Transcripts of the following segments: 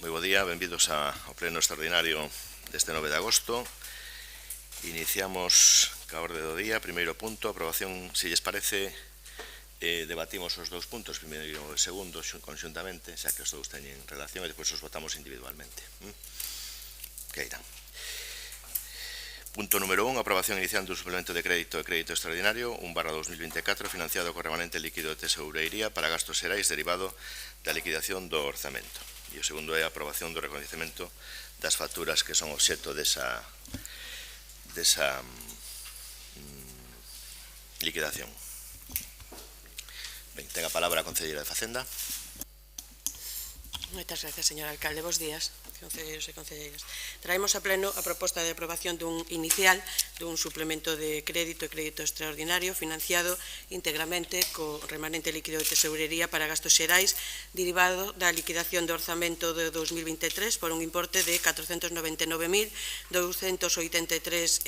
Moi bo día, benvidos ao pleno extraordinario deste 9 de agosto. Iniciamos ca orde do día. Primeiro punto, aprobación, se lles parece, debatimos os dous puntos, primeiro e segundo, conxuntamente, xa que os dous teñen relación, e depois os votamos individualmente. Que irán. Punto número 1, aprobación inicial do suplemento de crédito e crédito extraordinario 1/2024 financiado co remanente líquido de tesourería para gastos xerais derivado da liquidación do orzamento. E o segundo é a aprobación do recoñecemento das facturas que son obxecto desa liquidación. Ben, ten a palabra a concelleira de Facenda. Moitas gracias, señor alcalde. Bos días, concelleiros e concelleiras. Traemos a pleno a proposta de aprobación dun inicial dun suplemento de crédito e crédito extraordinario financiado íntegramente co remanente líquido de tesourería para gastos xerais derivado da liquidación do orzamento de 2023 por un importe de 499.283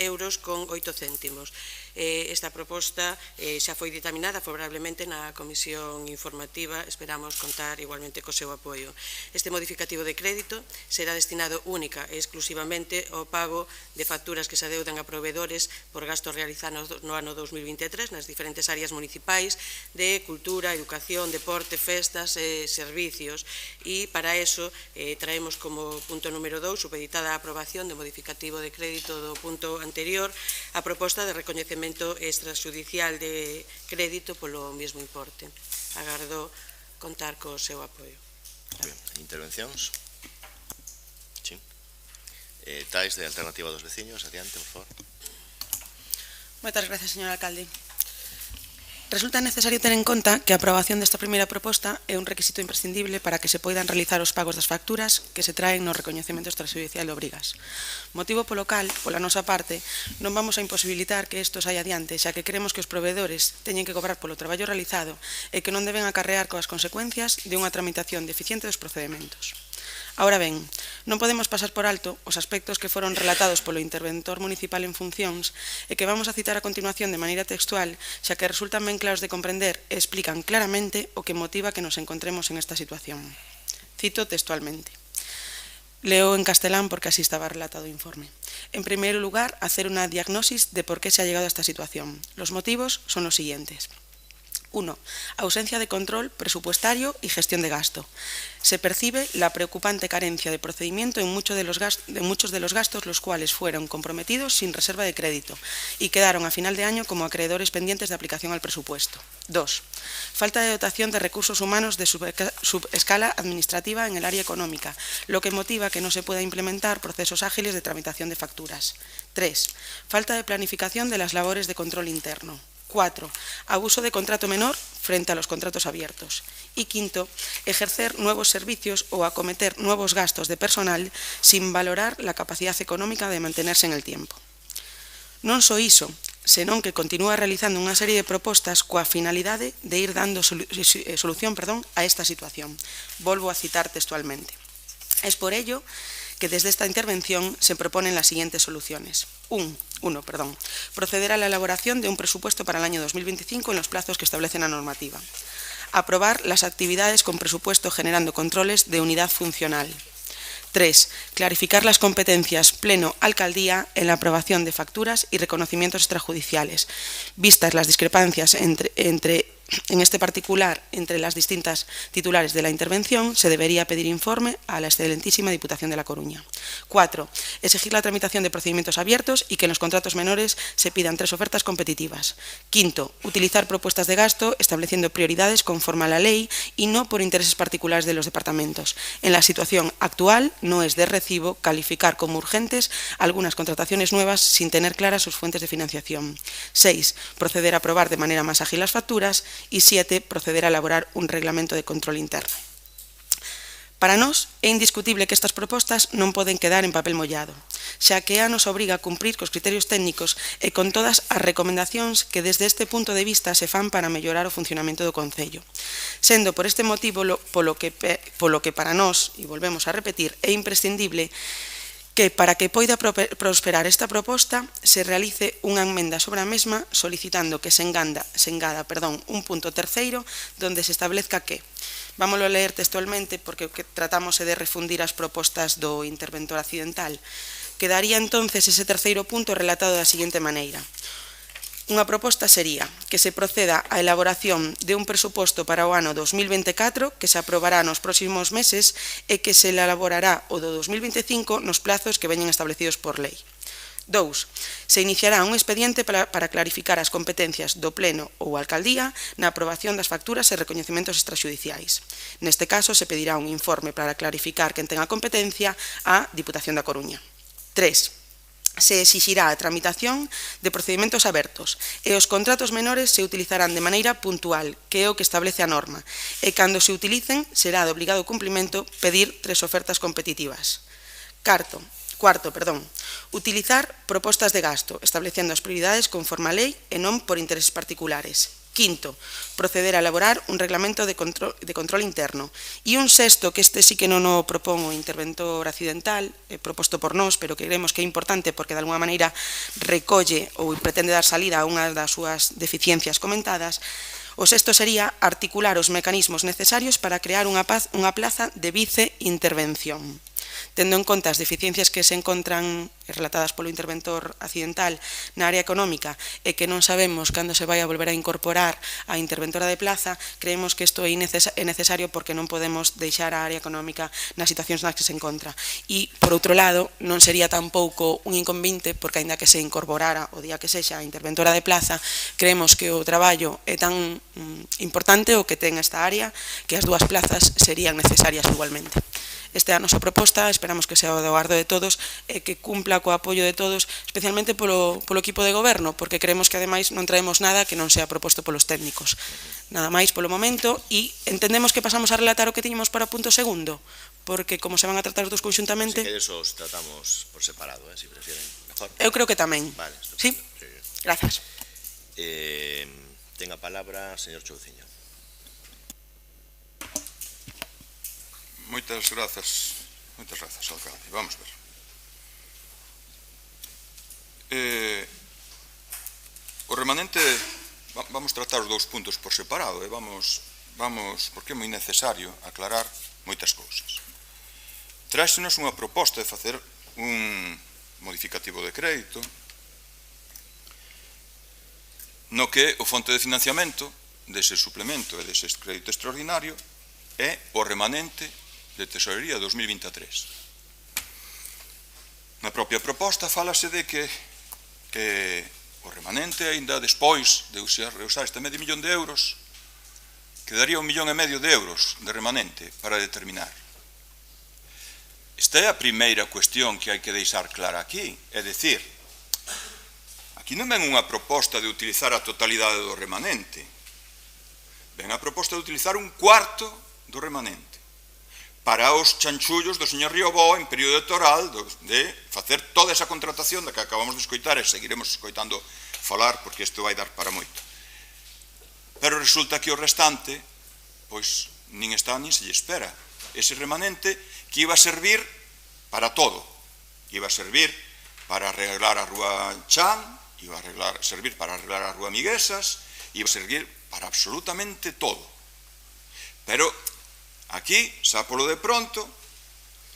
euros con 8 céntimos. Esta proposta xa foi ditaminada favorablemente na comisión informativa. Esperamos contar igualmente co seu apoio. Este modificativo de crédito será destinado única e exclusivamente ao pago de facturas que se adeudan a proveedores por gastos realizados no ano 2023 nas diferentes áreas municipais de cultura, educación, deporte, festas e servicios. E para eso traemos como punto número 2, supeditada a aprobación do modificativo de crédito do punto anterior, a proposta de recoñecemento extrajudicial de crédito polo mesmo importe. Agardo contar co seu apoio. Ben, intervencións? Sí. Tais de Alternativa dos Veciños, adiante, por favor. Moitas gracias, señor alcalde. Resulta necesario ter en conta que a aprobación desta primeira proposta é un requisito imprescindible para que se poidan realizar os pagos das facturas que se traen no recoñecemento extrajudicial de obrigas. Motivo polo cal, pola nosa parte, non vamos a imposibilitar que isto saia adiante, xa que queremos que os proveedores teñen que cobrar polo traballo realizado e que non deben acarrear coas consecuencias de unha tramitación deficiente dos procedementos. Ahora ben, non podemos pasar por alto os aspectos que foron relatados polo interventor municipal en funcións e que vamos a citar a continuación de maneira textual, xa que resultan ben claros de comprender e explican claramente o que motiva que nos encontremos en esta situación. Cito textualmente. Leo en castelán porque así estaba relatado o informe. En primeiro lugar, hacer una diagnosis de por qué se ha llegado a esta situación. Los motivos son los siguientes. 1. Ausencia de control presupuestario y gestión de gasto. Se percibe la preocupante carencia de procedimiento en muchos de los gastos los cuales fueron comprometidos sin reserva de crédito y quedaron a final de año como acreedores pendientes de aplicación al presupuesto. 2. Falta de dotación de recursos humanos de subescala administrativa en el área económica, lo que motiva que no se pueda implementar procesos ágiles de tramitación de facturas. 3. Falta de planificación de las labores de control interno. 4. Abuso de contrato menor frente a los contratos abiertos. Y 5. Ejercer nuevos servicios o acometer nuevos gastos de personal sin valorar la capacidad económica de mantenerse en el tiempo. Non só iso, senón que continúa realizando unha serie de propostas coa finalidade de ir dando solución a esta situación. Volvo a citar textualmente. Es por ello que desde esta intervención se proponen las siguientes soluciones. 1. Proceder a la elaboración de un presupuesto para el año 2025 en los plazos que establece la normativa. Aprobar las actividades con presupuesto generando controles de unidad funcional. 3. Clarificar las competencias pleno-alcaldía en la aprobación de facturas y reconocimientos extrajudiciales, vistas las discrepancias en este particular entre las distintas titulares de la intervención, se debería pedir informe a la excelentísima Diputación de La Coruña. 4. Exigir la tramitación de procedimientos abiertos y que en los contratos menores se pidan 3 ofertas competitivas. 5. Utilizar propuestas de gasto estableciendo prioridades conforme a la ley y no por intereses particulares de los departamentos. En la situación actual no es de recibo calificar como urgentes algunas contrataciones nuevas sin tener claras sus fuentes de financiación. 6. Proceder a aprobar de manera más ágil las facturas. Y 7. Proceder a elaborar un reglamento de control interno. Para nós, é indiscutible que estas propostas non poden quedar en papel mollado, xa que a nos obriga a cumprir cos criterios técnicos e con todas as recomendacións que desde este punto de vista se fan para mellorar o funcionamento do Concello. Sendo por este motivo polo que para nós, e volvemos a repetir, é imprescindible que para que poida prosperar esta proposta se realice unha emenda sobre a mesma solicitando que se engada un punto terceiro donde se establezca que Vámoslo a ler textualmente porque o que tratamos é de refundir as propostas do interventor accidental. Quedaría entonces ese terceiro punto relatado da seguinte maneira. Unha proposta sería que se proceda á elaboración de un presuposto para o ano 2024 que se aprobará nos próximos meses e que se elaborará o do 2025 nos plazos que veñen establecidos por lei. 2. Se iniciará un expediente para clarificar as competencias do Pleno ou Alcaldía na aprobación das facturas e recoñecementos extrajudiciais. Neste caso, se pedirá un informe para clarificar quen ten a competencia á Diputación da Coruña. 3. Se exixirá a tramitación de procedimentos abertos e os contratos menores se utilizarán de maneira puntual, que é o que establece a norma, e cando se utilicen será de obligado cumprimento pedir 3 ofertas competitivas. Cuarto, utilizar propostas de gasto, establecendo as prioridades conforme a lei e non por intereses particulares. Quinto, proceder a elaborar un reglamento de control interno. E un sexto, que este sí que non o propón o interventor accidental, proposto por nós, pero que creemos que é importante porque de alguna maneira recolle ou pretende dar salida a unha das súas deficiencias comentadas. O sexto sería articular os mecanismos necesarios para crear unha plaza de viceintervención. Tendo en conta as deficiencias que se encontran relatadas polo interventor accidental na área económica e que non sabemos cando se vai a volver a incorporar a interventora de plaza, creemos que isto é necesario porque non podemos deixar a área económica nas situacións nas que se encontra. E, por outro lado, non sería tampouco un inconveniente porque, aínda que se incorporara o día que sexa a interventora de plaza, creemos que o traballo é tan importante o que ten esta área que as dúas plazas serían necesarias igualmente. Esta é a nosa proposta, esperamos que sea o do agardo de todos e que cumpla co apoio de todos, especialmente polo equipo de goberno, porque creemos que ademais non traemos nada que non sea proposto polos técnicos. Nada máis polo momento e entendemos que pasamos a relatar o que tiñemos para o punto segundo, porque como se van a tratar os dos conxuntamente... Si que esos tratamos por separado, si prefieren mejor. Eu creo que tamén. Vale, sí? Grazas. Ten a palabra, señor Chouciño. Moitas grazas, alcalde. Vamos ver. O remanente, vamos tratar os dous puntos por separado, vamos, porque é moi necesario aclarar moitas cousas. Tráxenos unha proposta de facer un modificativo de crédito no que o fonte de financiamento dese suplemento e dese crédito extraordinario é o remanente de tesorería 2023. Na propia proposta fálase de que o remanente, aínda despois de usar este medio millón de euros, quedaría 1,5 millón de euros de remanente para determinar. Esta é a primeira cuestión que hai que deixar clara aquí, é dicir, aquí non ven unha proposta de utilizar a totalidade do remanente, ven a proposta de utilizar un cuarto do remanente para os chanchullos do señor Riobó en período electoral de facer toda esa contratación da que acabamos de escoitar e seguiremos escoitando falar porque isto vai dar para moito. Pero resulta que o restante, pois, nin está nin se lle espera. Ese remanente que iba a servir para todo. Iba a servir para arreglar a Rúa Chan, iba a servir para arreglar a Rúa Miguesas, iba a servir para absolutamente todo. Pero aquí, xa polo de pronto,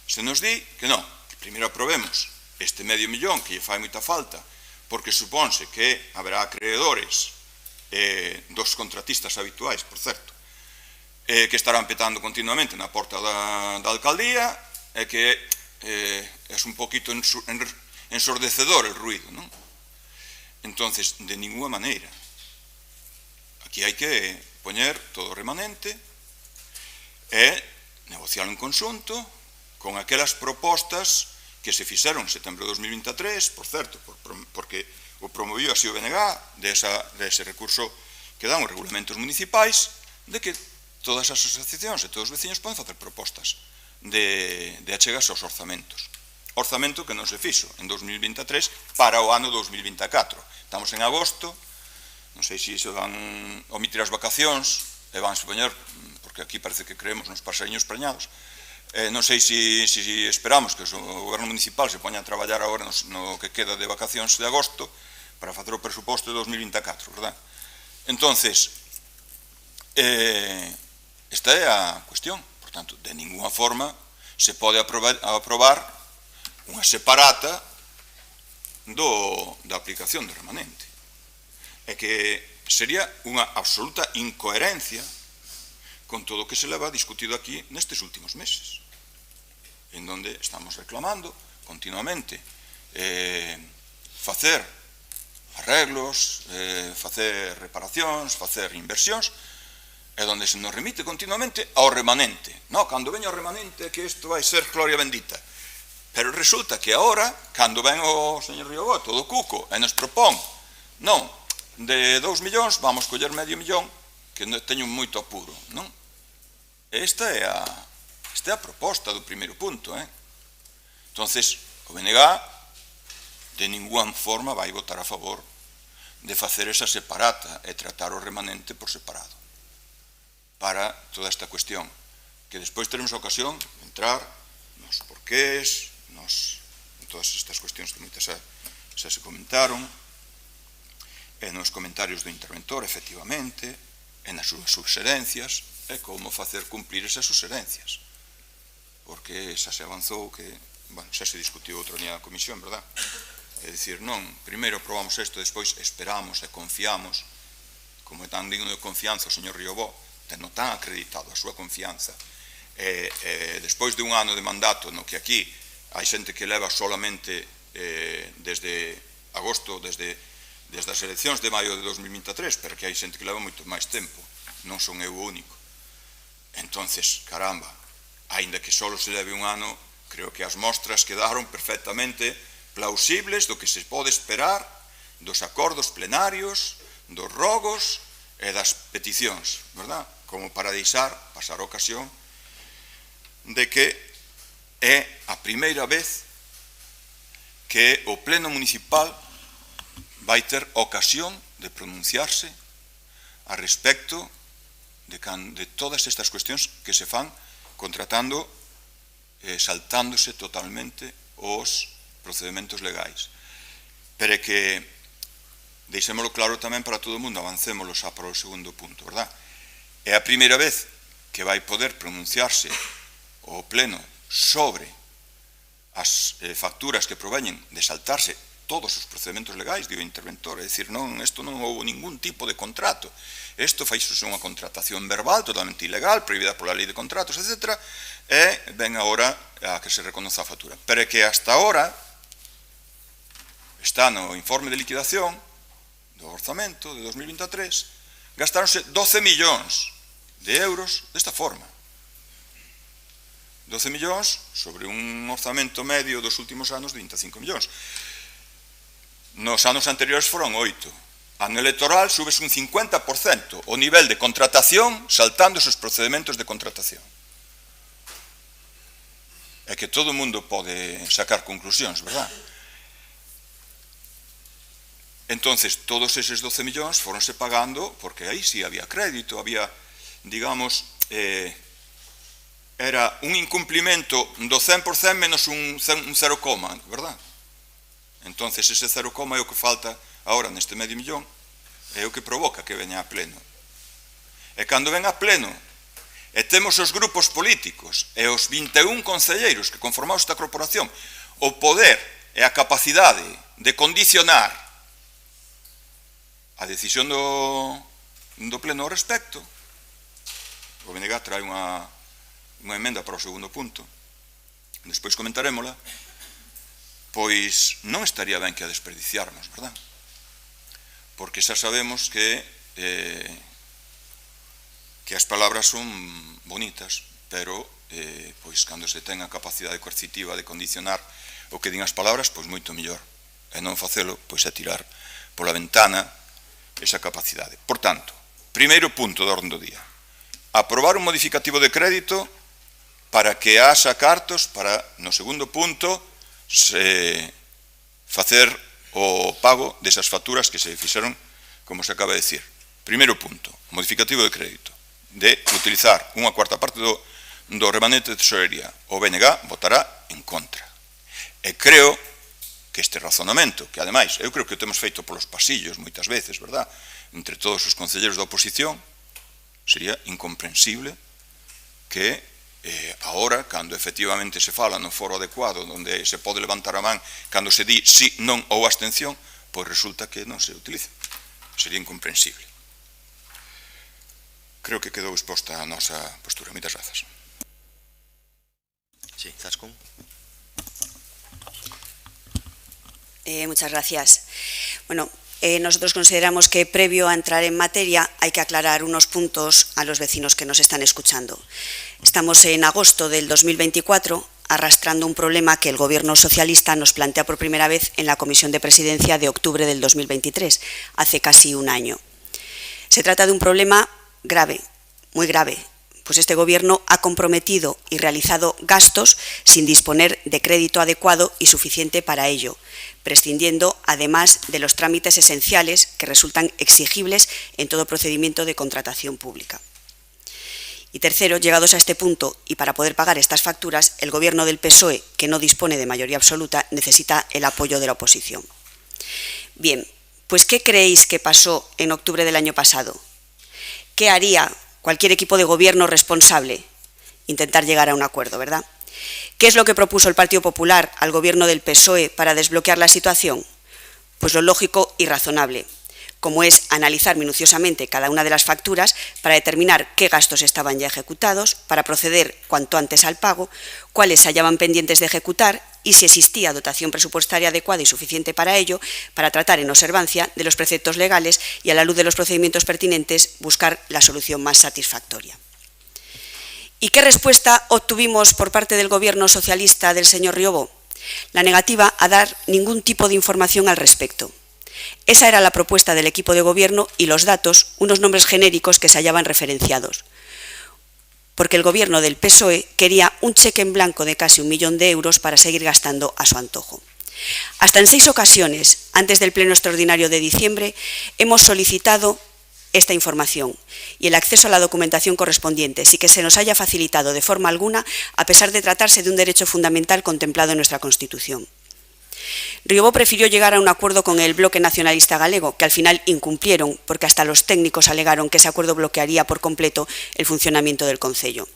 se nos di que non, que primeiro aprobemos este medio millón que lle fai moita falta, porque supónse que haberá acreedores dos contratistas habituais, por certo, que estarán petando continuamente na porta da alcaldía e que é un poquito ensordecedor el ruido, non? Entonces, de ninguna maneira. Aquí hai que poñer todo o remanente e negociar en conxunto con aquelas propostas que se fixeron en setembro de 2023, por certo, porque o promoviu así o BNG, dese recurso que dan os regulamentos municipais, de que todas as asociacións e todos os veciños poden facer propostas de achegas aos orzamentos. Orzamento que non se fixo en 2023 para o ano 2024. Estamos en agosto, non sei se van omitir as vacacións e van supoñer, porque aquí parece que creemos nos pasariños preñados, non sei se esperamos que o goberno municipal se poña a traballar agora no que queda de vacacións de agosto para facer o presuposto de 2024, verdad? Entonces, Esta é a cuestión. Por tanto, de ninguna forma se pode aprobar unha separata da aplicación do remanente. É que sería unha absoluta incoherencia con todo o que se leva discutido aquí nestes últimos meses, en donde estamos reclamando continuamente facer arreglos, facer reparacións, facer inversións, e donde se nos remite continuamente ao remanente. No, cando veña o remanente que isto vai ser gloria bendita. Pero resulta que agora, cando ven o señor Riobó, todo cuco, e nos propón, non, de 2 millóns vamos coller medio millón, que teño moito apuro, non? Esta é a proposta do primeiro punto, Entonces, o BNG de ninguna forma vai votar a favor de facer esa separata e tratar o remanente por separado para toda esta cuestión, que despois teremos a ocasión de entrar nos porqués, en todas estas cuestións que moitas xa se comentaron, e nos comentarios do interventor, efectivamente, e nas súas subserencias, e como facer cumplir esas subserencias. Porque xa se avanzou que, bueno, xa se discutiu outro día na comisión, verdad? É dicir, non, primeiro aprobamos isto, despois esperamos e confiamos, como é tan digno de confianza o señor Riobó, non tan acreditado a súa confianza, despois de un ano de mandato no que aquí hai xente que leva solamente desde agosto, desde as eleccións de maio de 2023, pero que hai xente que leva moito máis tempo, non son eu o único. Entonces, caramba, aínda que só se leve un ano, creo que as mostras quedaron perfectamente plausibles do que se pode esperar dos acordos plenarios, dos rogos e das peticións, verdad? Como para deixar pasar a ocasión de que é a primeira vez que o Pleno Municipal vai ter ocasión de pronunciarse a respecto de todas estas cuestións que se fan contratando saltándose totalmente os procedementos legais. Pero é que deixémolo claro tamén para todo o mundo, avancémolo xa para o segundo punto, verdad? É a primeira vez que vai poder pronunciarse o Pleno sobre as facturas que proveñen de saltarse todos os procedementos legais, digo interventor, é dicir, non, isto non houve ningún tipo de contrato, isto faixose unha contratación verbal totalmente ilegal, prohibida pola lei de contratos, etc., e ven agora a que se reconoza a factura. Pero é que hasta ahora está no informe de liquidación do orzamento de 2023, gastáronse 12 millóns de euros desta forma. 12 millóns sobre un orzamento medio dos últimos anos de 25 millóns. Nos anos anteriores foron 8. Ano electoral subes un 50% o nivel de contratación saltando esos procedimentos de contratación. É que todo o mundo pode sacar conclusións, verdad? Entonces, todos eses 12 millóns foronse pagando, porque aí sí había crédito, había, digamos, era un incumplimento do 100% menos un 0, verdad? Entonces, ese 0, é o que falta agora neste medio millón, é o que provoca que veña a pleno. E cando ven a pleno, e temos os grupos políticos e os 21 concelleiros que conformamos esta corporación, o poder e a capacidade de condicionar a decisión do pleno ao respecto, o BNG trae unha emenda para o segundo punto, despois comentarémola, pois non estaría ben que a desperdiciáramos, verdad? Porque xa sabemos que as palabras son bonitas, pero pois cando se ten a capacidade coercitiva de condicionar o que din as palabras, pois moito mellor, e non facelo, pois é tirar pola ventana esa capacidade. Por tanto, primeiro punto do orden do día, aprobar un modificativo de crédito para que haxa cartos para, no segundo punto, facer o pago desas facturas que se fixeron, como se acaba de decir. Primeiro punto, modificativo de crédito, de utilizar unha cuarta parte do remanente de tesorería. O BNG votará en contra. E creo que este razonamento, que ademais, eu creo que o temos feito polos pasillos moitas veces, verdad? Entre todos os concelleiros da oposición, sería incomprensible que agora, cando efectivamente se fala no foro adecuado, onde se pode levantar a man cando se di sí, non ou abstención, pois resulta que non se utiliza. Sería incomprensible. Creo que quedou exposta a nosa postura. Moitas grazas. Sí, Zaskun. Muchas gracias. Bueno, nosotros consideramos que previo a entrar en materia hay que aclarar unos puntos a los vecinos que nos están escuchando. Estamos en agosto del 2024 arrastrando un problema que el Gobierno socialista nos plantea por primera vez en la Comisión de Presidencia de octubre del 2023, hace casi un año. Se trata de un problema grave, muy grave, pues este Gobierno ha comprometido y realizado gastos sin disponer de crédito adecuado y suficiente para ello, prescindiendo además de los trámites esenciales que resultan exigibles en todo procedimiento de contratación pública. Y tercero, llegados a este punto y para poder pagar estas facturas, el Gobierno del PSOE, que no dispone de mayoría absoluta, necesita el apoyo de la oposición. Bien, pues ¿qué creéis que pasó en octubre del año pasado? ¿Qué haría cualquier equipo de gobierno responsable? Intentar llegar a un acuerdo, ¿verdad? ¿Qué es lo que propuso el Partido Popular al Gobierno del PSOE para desbloquear la situación? Pues lo lógico y razonable, como es analizar minuciosamente cada una de las facturas para determinar qué gastos estaban ya ejecutados, para proceder cuanto antes al pago, cuáles se hallaban pendientes de ejecutar y si existía dotación presupuestaria adecuada y suficiente para ello, para tratar en observancia de los preceptos legales y a la luz de los procedimientos pertinentes buscar la solución más satisfactoria. ¿Y qué respuesta obtuvimos por parte del Gobierno socialista del señor Riobó? La negativa a dar ningún tipo de información al respecto. Esa era la propuesta del equipo de gobierno y los datos, unos nombres genéricos que se hallaban referenciados. Porque el Gobierno del PSOE quería un cheque en blanco de casi 1 millón de euros para seguir gastando a su antojo. Hasta en 6 ocasiones, antes del Pleno Extraordinario de diciembre, hemos solicitado esta información y el acceso a la documentación correspondiente, sin que se nos haya facilitado de forma alguna, a pesar de tratarse de un derecho fundamental contemplado en nuestra Constitución. Riobó prefirió llegar a un acuerdo con el Bloque Nacionalista Galego, que al final incumplieron, porque hasta los técnicos alegaron que ese acuerdo bloquearía por completo el funcionamiento del concello.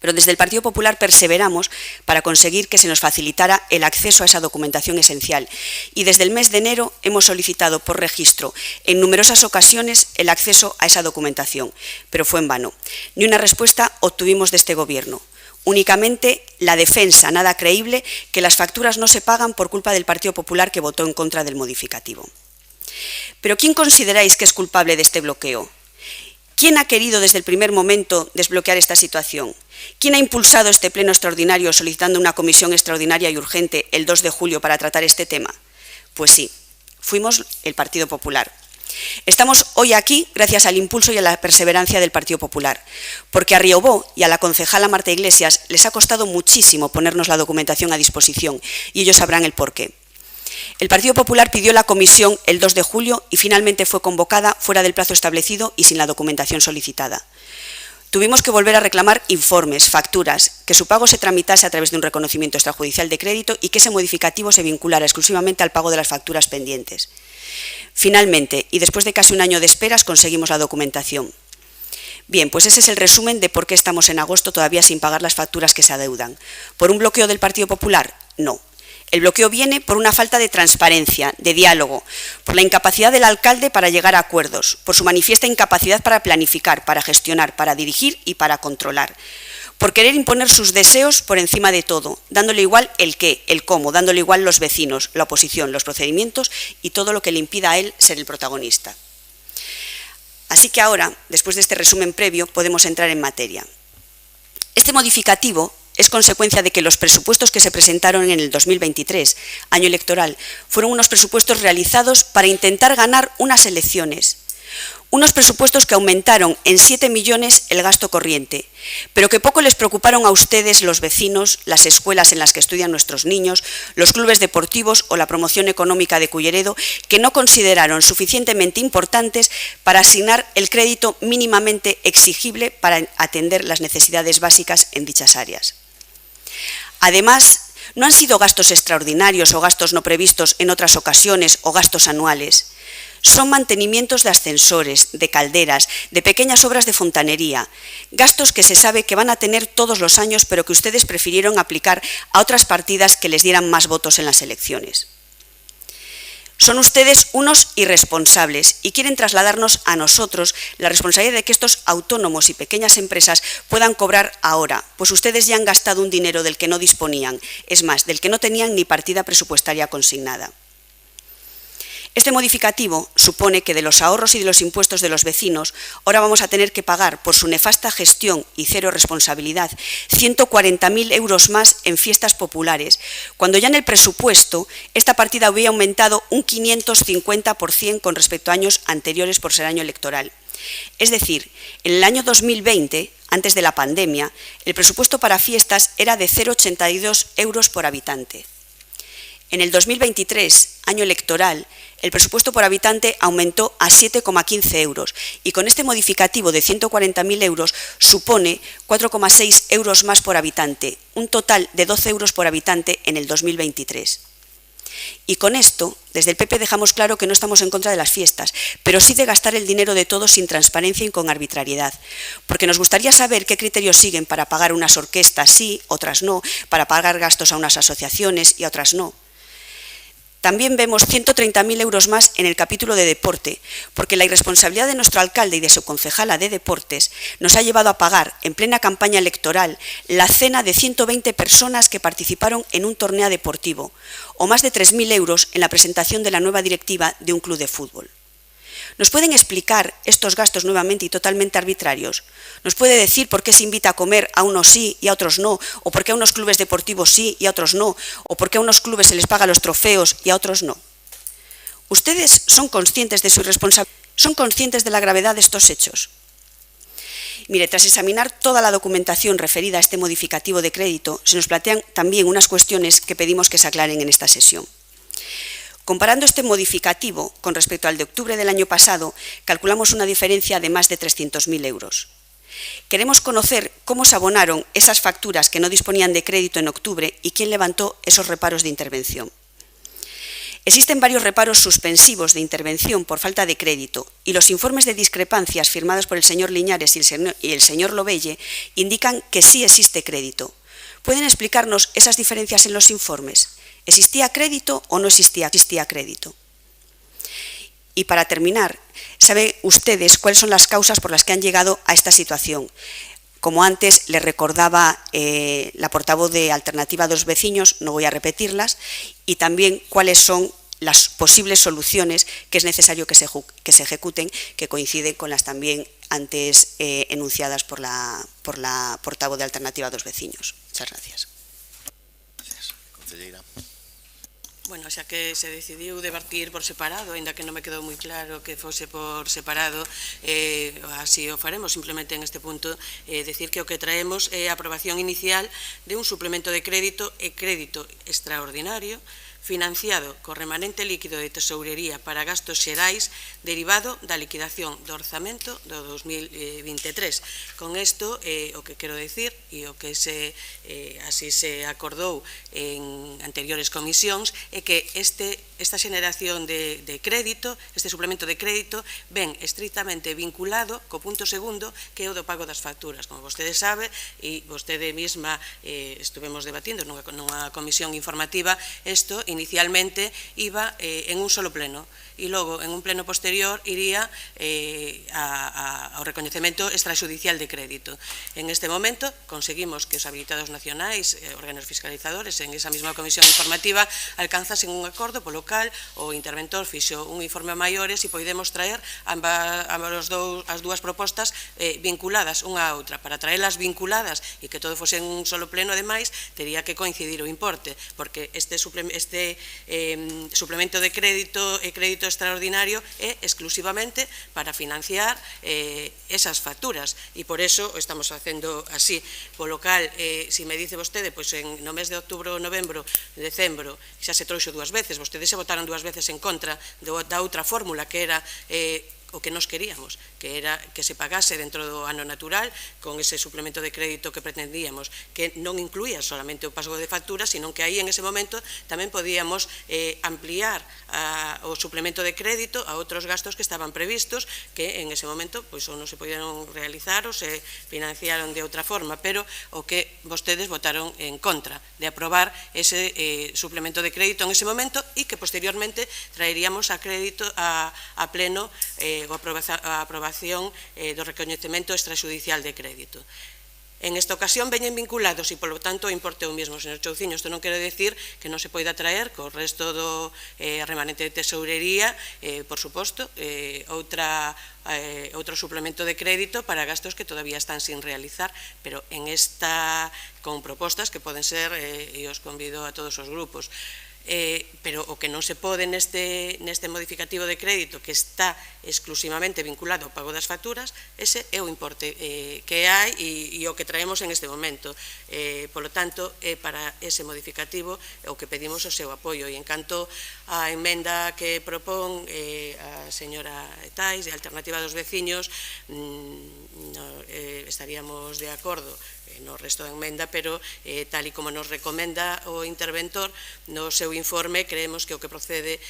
Pero desde el Partido Popular perseveramos para conseguir que se nos facilitara el acceso a esa documentación esencial y desde el mes de enero hemos solicitado por registro en numerosas ocasiones el acceso a esa documentación, pero fue en vano. Ni una respuesta obtuvimos de este Gobierno. Únicamente la defensa, nada creíble, que las facturas no se pagan por culpa del Partido Popular que votó en contra del modificativo. Pero ¿quién consideráis que es culpable de este bloqueo? ¿Quién ha querido desde el primer momento desbloquear esta situación? ¿Quién ha impulsado este pleno extraordinario solicitando una comisión extraordinaria y urgente el 2 de julio para tratar este tema? Pues sí, fuimos el Partido Popular. Estamos hoy aquí gracias al impulso y a la perseverancia del Partido Popular, porque a Riobó y a la concejala Marta Iglesias les ha costado muchísimo ponernos la documentación a disposición y ellos sabrán el porqué. El Partido Popular pidió la comisión el 2 de julio y finalmente fue convocada fuera del plazo establecido y sin la documentación solicitada. Tuvimos que volver a reclamar informes, facturas, que su pago se tramitase a través de un reconocimiento extrajudicial de crédito y que ese modificativo se vinculara exclusivamente al pago de las facturas pendientes. Finalmente, y después de casi un año de esperas, conseguimos la documentación. Bien, pues ese es el resumen de por qué estamos en agosto todavía sin pagar las facturas que se adeudan. ¿Por un bloqueo del Partido Popular? No. El bloqueo viene por una falta de transparencia, de diálogo, por la incapacidad del alcalde para llegar a acuerdos, por su manifiesta incapacidad para planificar, para gestionar, para dirigir y para controlar, por querer imponer sus deseos por encima de todo, dándole igual el qué, el cómo, dándole igual los vecinos, la oposición, los procedimientos y todo lo que le impida a él ser el protagonista. Así que ahora, después de este resumen previo, podemos entrar en materia. Este modificativo es consecuencia de que los presupuestos que se presentaron en el 2023, año electoral, fueron unos presupuestos realizados para intentar ganar unas elecciones. Unos presupuestos que aumentaron en 7 millones el gasto corriente, pero que poco les preocuparon a ustedes, los vecinos, las escuelas en las que estudian nuestros niños, los clubes deportivos o la promoción económica de Culleredo, que no consideraron suficientemente importantes para asignar el crédito mínimamente exigible para atender las necesidades básicas en dichas áreas. Además, no han sido gastos extraordinarios o gastos no previstos en otras ocasiones o gastos anuales. son mantenimientos de ascensores, de calderas, de pequeñas obras de fontanería, gastos que se sabe que van a tener todos los años, pero que ustedes prefirieron aplicar a otras partidas que les dieran más votos en las elecciones. Son ustedes unos irresponsables y quieren trasladarnos a nosotros la responsabilidad de que estos autónomos y pequeñas empresas puedan cobrar ahora, pues ustedes ya han gastado un dinero del que no disponían, es más, del que no tenían ni partida presupuestaria consignada. Este modificativo supone que de los ahorros y de los impuestos de los vecinos, ahora vamos a tener que pagar por su nefasta gestión y cero responsabilidad 140.000 euros más en fiestas populares, cuando ya en el presupuesto esta partida había aumentado un 550% con respecto a años anteriores por ser año electoral. Es decir, en el año 2020, antes de la pandemia, el presupuesto para fiestas era de 0,82 euros por habitante. En el 2023, año electoral, el presupuesto por habitante aumentó a 7,15 euros y con este modificativo de 140.000 euros supone 4,6 euros más por habitante, un total de 12 euros por habitante en el 2023. Y con esto, desde el PP dejamos claro que no estamos en contra de las fiestas, pero sí de gastar el dinero de todos sin transparencia y con arbitrariedad, porque nos gustaría saber qué criterios siguen para pagar unas orquestas sí, otras no, para pagar gastos a unas asociaciones y a otras no. También vemos 130.000 euros más en el capítulo de deporte, porque la irresponsabilidad de nuestro alcalde y de su concejala de deportes nos ha llevado a pagar, en plena campaña electoral, la cena de 120 personas que participaron en un torneo deportivo, o más de 3.000 euros en la presentación de la nueva directiva de un club de fútbol. ¿Nos pueden explicar estos gastos nuevamente y totalmente arbitrarios? ¿Nos puede decir por qué se invita a comer a unos sí y a otros no? ¿O por qué a unos clubes deportivos sí y a otros no? ¿O por qué a unos clubes se les paga los trofeos y a otros no? ¿Ustedes son conscientes de su irresponsabilidad? ¿Son conscientes de la gravedad de estos hechos? Mire, tras examinar toda la documentación referida a este modificativo de crédito, se nos plantean también unas cuestiones que pedimos que se aclaren en esta sesión. Comparando este modificativo con respecto al de octubre del año pasado, calculamos una diferencia de más de 300.000 euros. Queremos conocer cómo se abonaron esas facturas que no disponían de crédito en octubre y quién levantó esos reparos de intervención. Existen varios reparos suspensivos de intervención por falta de crédito y los informes de discrepancias firmados por el señor Liñares y el señor Lobelle indican que sí existe crédito. ¿Pueden explicarnos esas diferencias en los informes? ¿Existía crédito o no existía crédito? Y para terminar, ¿saben ustedes cuáles son las causas por las que han llegado a esta situación? Como antes les recordaba la portavoz de Alternativa 2 Vecinos, no voy a repetirlas, y también cuáles son las posibles soluciones que es necesario que se ejecuten, que coinciden con las también antes enunciadas por la portavoz de Alternativa 2 Vecinos. Muchas gracias. Gracias. Concelleira. Bueno, xa que se decidiu debatir por separado, ainda que non me quedou moi claro que fose por separado, así o faremos. Simplemente en este punto decir que o que traemos é a aprobación inicial de un suplemento de crédito e crédito extraordinario financiado co remanente líquido de tesourería para gastos xerais derivado da liquidación do orzamento do 2023. Con isto, o que quero decir, e o que así se acordou en anteriores comisións, é que esta xeneración de crédito, este suplemento de crédito, ven estrictamente vinculado co punto segundo, que é o do pago das facturas. Como vostede sabe, e vostede mesma estuvemos debatindo nunha comisión informativa, isto inicialmente iba en un solo pleno e logo en un pleno posterior iría ao recoñecemento extrajudicial de crédito. En este momento conseguimos que os habilitados nacionais, órganos fiscalizadores, en esa mesma comisión informativa alcanzasen un acordo polo cal o interventor fixo un informe a maiores e podemos traer as dúas propostas vinculadas unha a outra. Para traelas vinculadas e que todo fose en un solo pleno, ademais, tería que coincidir o importe, porque este suplemento de crédito e crédito extraordinario é exclusivamente para financiar esas facturas e por eso estamos facendo así. Polo cal, se me dice vostede, pois no mes de outubro, novembro, decembro, xa se trouxo dúas veces, vostedes se votaron dúas veces en contra da outra fórmula que era o que nos queríamos, que era que se pagase dentro do ano natural con ese suplemento de crédito que pretendíamos, que non incluía solamente o pago de facturas, sino que aí en ese momento tamén podíamos ampliar o suplemento de crédito a outros gastos que estaban previstos, que en ese momento pois ou non se podían realizar ou se financiaron de outra forma, pero o que vostedes votaron en contra de aprobar ese suplemento de crédito en ese momento e que posteriormente traeríamos a crédito a pleno a aprobación do recoñecemento extrajudicial de crédito. En esta ocasión veñen vinculados e, polo tanto, o importe é o mesmo, señor Chouciño. Isto non quere decir que non se poida traer co resto do remanente de tesourería, por suposto, outro suplemento de crédito para gastos que todavía están sin realizar, pero con propostas que poden ser, e os convido a todos os grupos, pero o que non se pode neste modificativo de crédito que está exclusivamente vinculado ao pago das facturas, ese é o importe que hai e o que traemos en este momento. Polo tanto, para ese modificativo o que pedimos o seu apoio, e en canto a emenda que propón a señora Etais de Alternativa dos Veciños, estaríamos de acordo no resto da emenda, pero tal e como nos recomenda o interventor no seu informe, creemos que o que procede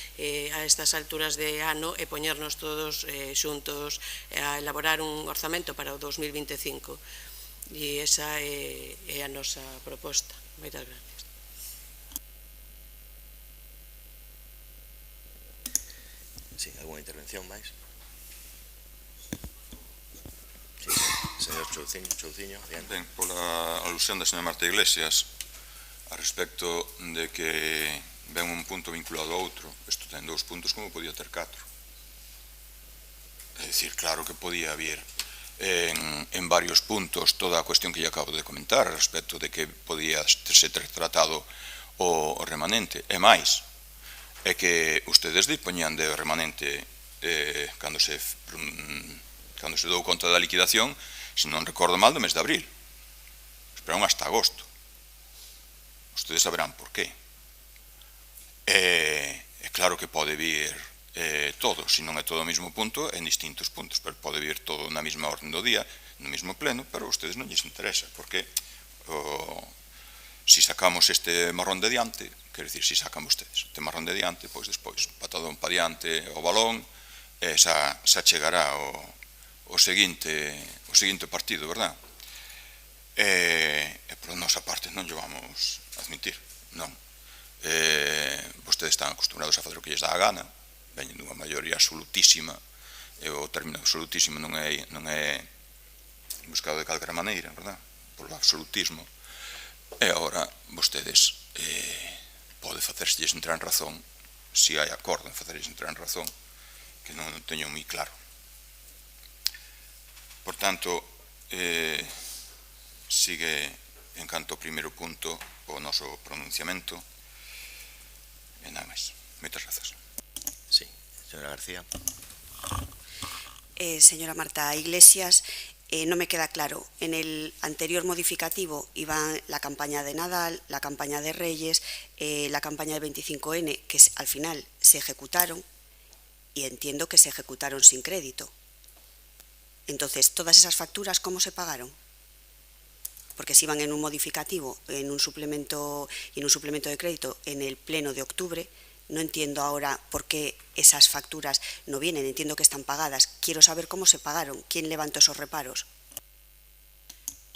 a estas alturas de ano é poñernos todos xuntos a elaborar un orzamento para o 2025, e esa é a nosa proposta. Moitas gracias. Sí, alguna intervención máis? Sí, señor Chouciño, adiante. Ben, pola alusión da señora Marta Iglesias a respecto de que ven un punto vinculado a outro, isto ten 2 puntos como podía ter 4. É dicir, claro que podía haber en varios puntos toda a cuestión que lle acabo de comentar a respecto de que podía ser tratado o remanente. E máis, é que ustedes dispoñían de remanente cando se dou conta da liquidación, se non recordo mal, do mes de abril. Esperaron hasta agosto. Ustedes saberán por qué. É claro que pode vir todo, se non é todo o mesmo punto, en distintos puntos, pero pode vir todo na mesma orden do día, no mesmo pleno, pero a ustedes non lles interesa, porque se sacamos este marrón de diante, quer dicir, se sacan ustedes este marrón de diante, pois despois patadón pa diante o balón, xa chegará o seguinte partido, verdad? E por nosa parte non lle vamos a admitir, non. Vostedes están acostumbrados a facer o que lles dá a gana, veñen dunha maioría absolutísima, e o término absolutísimo non é buscado de calquera maneira, verdad? Polo absolutismo. E agora vostedes pode facerselles entrar en razón, se hai acordo en facerselles entrar en razón, que non o teño moi claro. Por tanto, sigue en canto ao primeiro punto o noso pronunciamento e nada máis. Moitas grazas. Sí, señora García. Señora Marta Iglesias, no me queda claro. En el anterior modificativo iban la campaña de Nadal, la campaña de Reyes, la campaña de 25N, que al final se ejecutaron, y entiendo que se ejecutaron sin crédito. Entonces, todas esas facturas, ¿cómo se pagaron? Porque si iban en un modificativo, en un suplemento de crédito en el pleno de octubre, no entiendo ahora por qué esas facturas no vienen. Entiendo que están pagadas. Quiero saber cómo se pagaron, quién levantó esos reparos.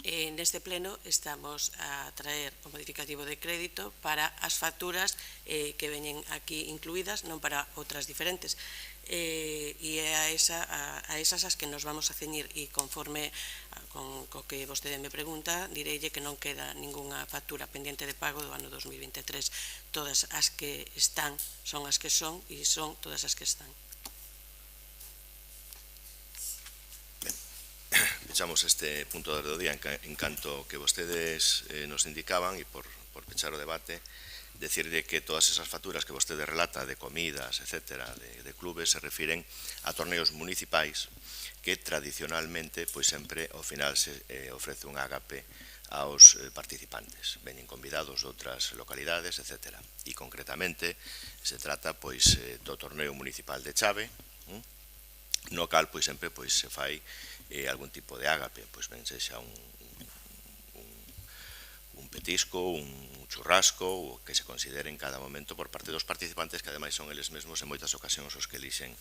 Neste pleno estamos a traer o modificativo de crédito para as facturas que veñen aquí incluídas, non para outras diferentes. E a esas as que nos vamos a ceñir, e conforme co que vostede me pregunta, direille que non queda ningunha factura pendiente de pago do ano 2023. Todas as que están son as que son, e son todas as que están. Pechamos este punto do día en canto que vostedes nos indicaban, e por pechar o debate, decirle que todas esas facturas que vostede relata de comidas, etcétera, de clubes, se refiren a torneos municipais que tradicionalmente, pois sempre ao final se ofrece un ágape aos participantes. Veñen convidados de outras localidades, etcétera. E concretamente se trata pois do torneo municipal de Chave, no cal pois sempre pois se fai algún tipo de ágape, pois ben sexa un petisco, un churrasco, o que se considere en cada momento por parte dos participantes, que ademais son eles mesmos en moitas ocasións os que elixen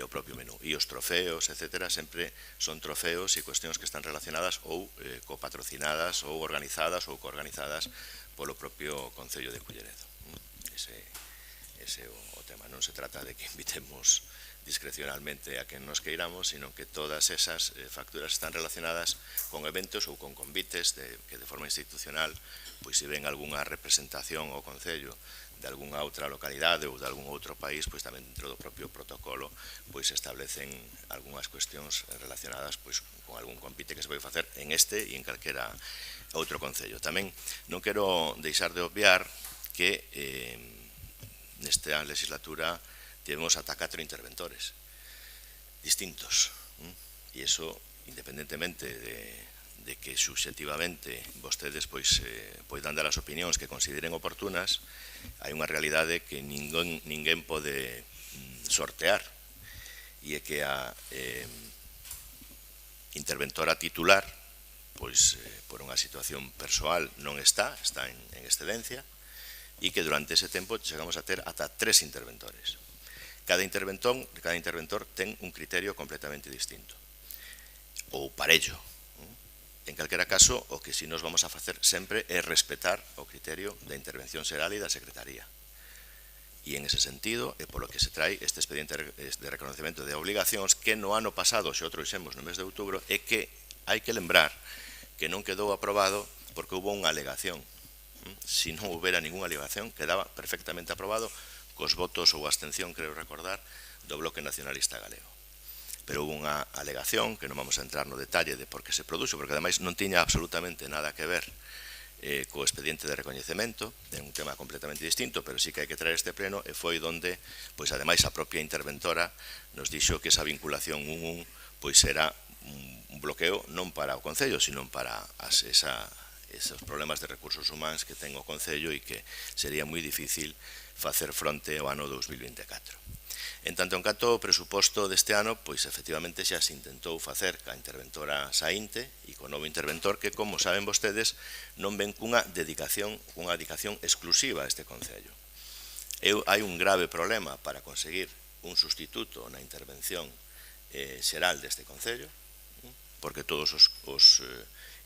o propio menú. E os trofeos, etcétera, sempre son trofeos e cuestións que están relacionadas ou copatrocinadas ou organizadas ou coorganizadas polo propio Concello de Culleredo. Ese é o tema. Non se trata de que invitemos discrecionalmente a que nos queiramos, sino que todas esas facturas están relacionadas con eventos ou con convites que de forma institucional, pois se ven algunha representación ao Concello de algunha outra localidade ou de algún outro país, pois tamén dentro do propio protocolo pois establecen algunhas cuestións relacionadas pois con algún convite que se vai facer en este e en calquera outro Concello. Tamén non quero deixar de obviar que nesta legislatura tivemos ata 4 interventores distintos, e iso, independentemente de que subxectivamente vostedes pois poidan dar as opinións que consideren oportunas, hai unha realidade que ninguén pode sortear, e é que a interventora titular pois por unha situación persoal non está en excedencia, e que durante ese tempo chegamos a ter ata 3 interventores. Cada interventor ten un criterio completamente distinto, ou parello. En calquera caso, o que si nos vamos a facer sempre é respetar o criterio da intervención xeral e da Secretaría. E en ese sentido, é polo que se trai este expediente de reconocemento de obligacións que no ano pasado, xe o trouxemos no mes de outubro, é que hai que lembrar que non quedou aprobado porque houve unha alegación. Se non houbera ninguna alegación, quedaba perfectamente aprobado cos votos ou abstención, creo recordar, do Bloque Nacionalista Galego. Pero houve unha alegación, que non vamos a entrar no detalle de por que se produxo, porque ademais non tiña absolutamente nada que ver co expediente de recoñecemento, é un tema completamente distinto, pero sí que hai que traer este pleno, e foi donde, pois ademais a propia interventora nos dixo que esa vinculación 1-1 pois era un bloqueo non para o Concello, sino para esos problemas de recursos humanos que ten o Concello e que sería moi difícil facer fronte ao ano 2024. En tanto en canto o presuposto deste ano, pois efectivamente xa se intentou facer ca interventora saínte e co novo interventor que, como saben vostedes, non ven cunha dedicación exclusiva a este Concello. Hai un grave problema para conseguir un sustituto na intervención xeral deste Concello, porque todos os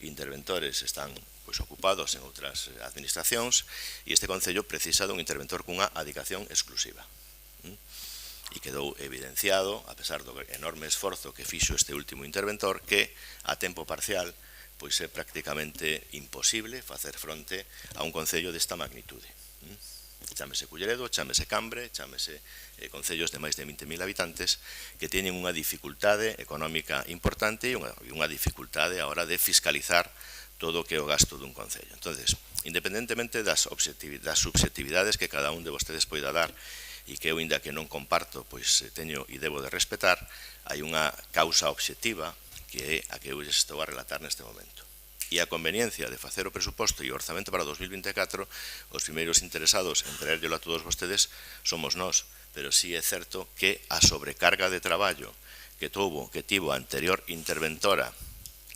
interventores están ocupados en outras administracións e este Concello precisa dun interventor cunha adicación exclusiva. E quedou evidenciado, a pesar do enorme esforzo que fixo este último interventor, que a tempo parcial pois é prácticamente imposible facer fronte a un Concello desta magnitude. Chámese Culleredo, chámese Cambre, chámese concellos de máis de 20.000 habitantes que teñen unha dificultade económica importante e unha dificultade a hora de fiscalizar todo o que é o gasto dun concello. Entonces, independentemente das subxectividades que cada un de vostedes poida dar e que eu, inda que non comparto, pois teño e debo de respetar, hai unha causa obxectiva que é a que eu estou a relatar neste momento. E a conveniencia de facer o presuposto e o orzamento para 2024, os primeiros interesados en traerlo a todos vostedes somos nós, pero sí é certo que a sobrecarga de traballo que tivo a anterior interventora,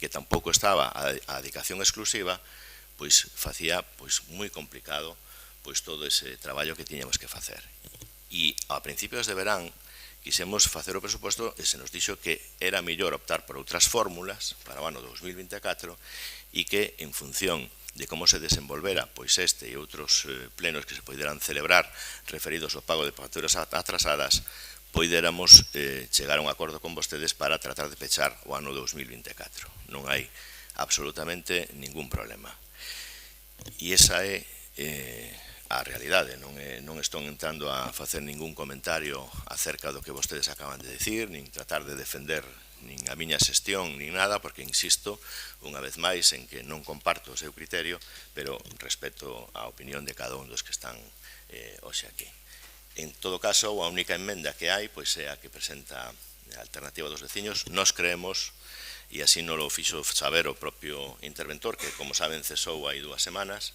que tampouco estaba a dedicación exclusiva, pois facía moi complicado todo ese traballo que tiñamos que facer. E a principios de verán quixemos facer o presuposto e se nos dixo que era mellor optar por outras fórmulas para o ano 2024 e que en función de como se desenvolvera pois este e outros plenos que se poderan celebrar referidos ao pago de facturas atrasadas, poderamos chegar a un acordo con vostedes para tratar de pechar o ano 2024. Non hai absolutamente ningún problema. E esa é a realidade. Non estou entrando a facer ningún comentario acerca do que vostedes acaban de decir, nin tratar de defender nin a miña xestión, nin nada, porque insisto unha vez máis en que non comparto o seu criterio, pero respeto a opinión de cada un dos que están hoxe aquí. En todo caso, a única emenda que hai pois é a que presenta a Alternativa dos Veciños. Nos creemos, e así non lo fixo saber o propio interventor, que, como saben, cesou hai 2 semanas,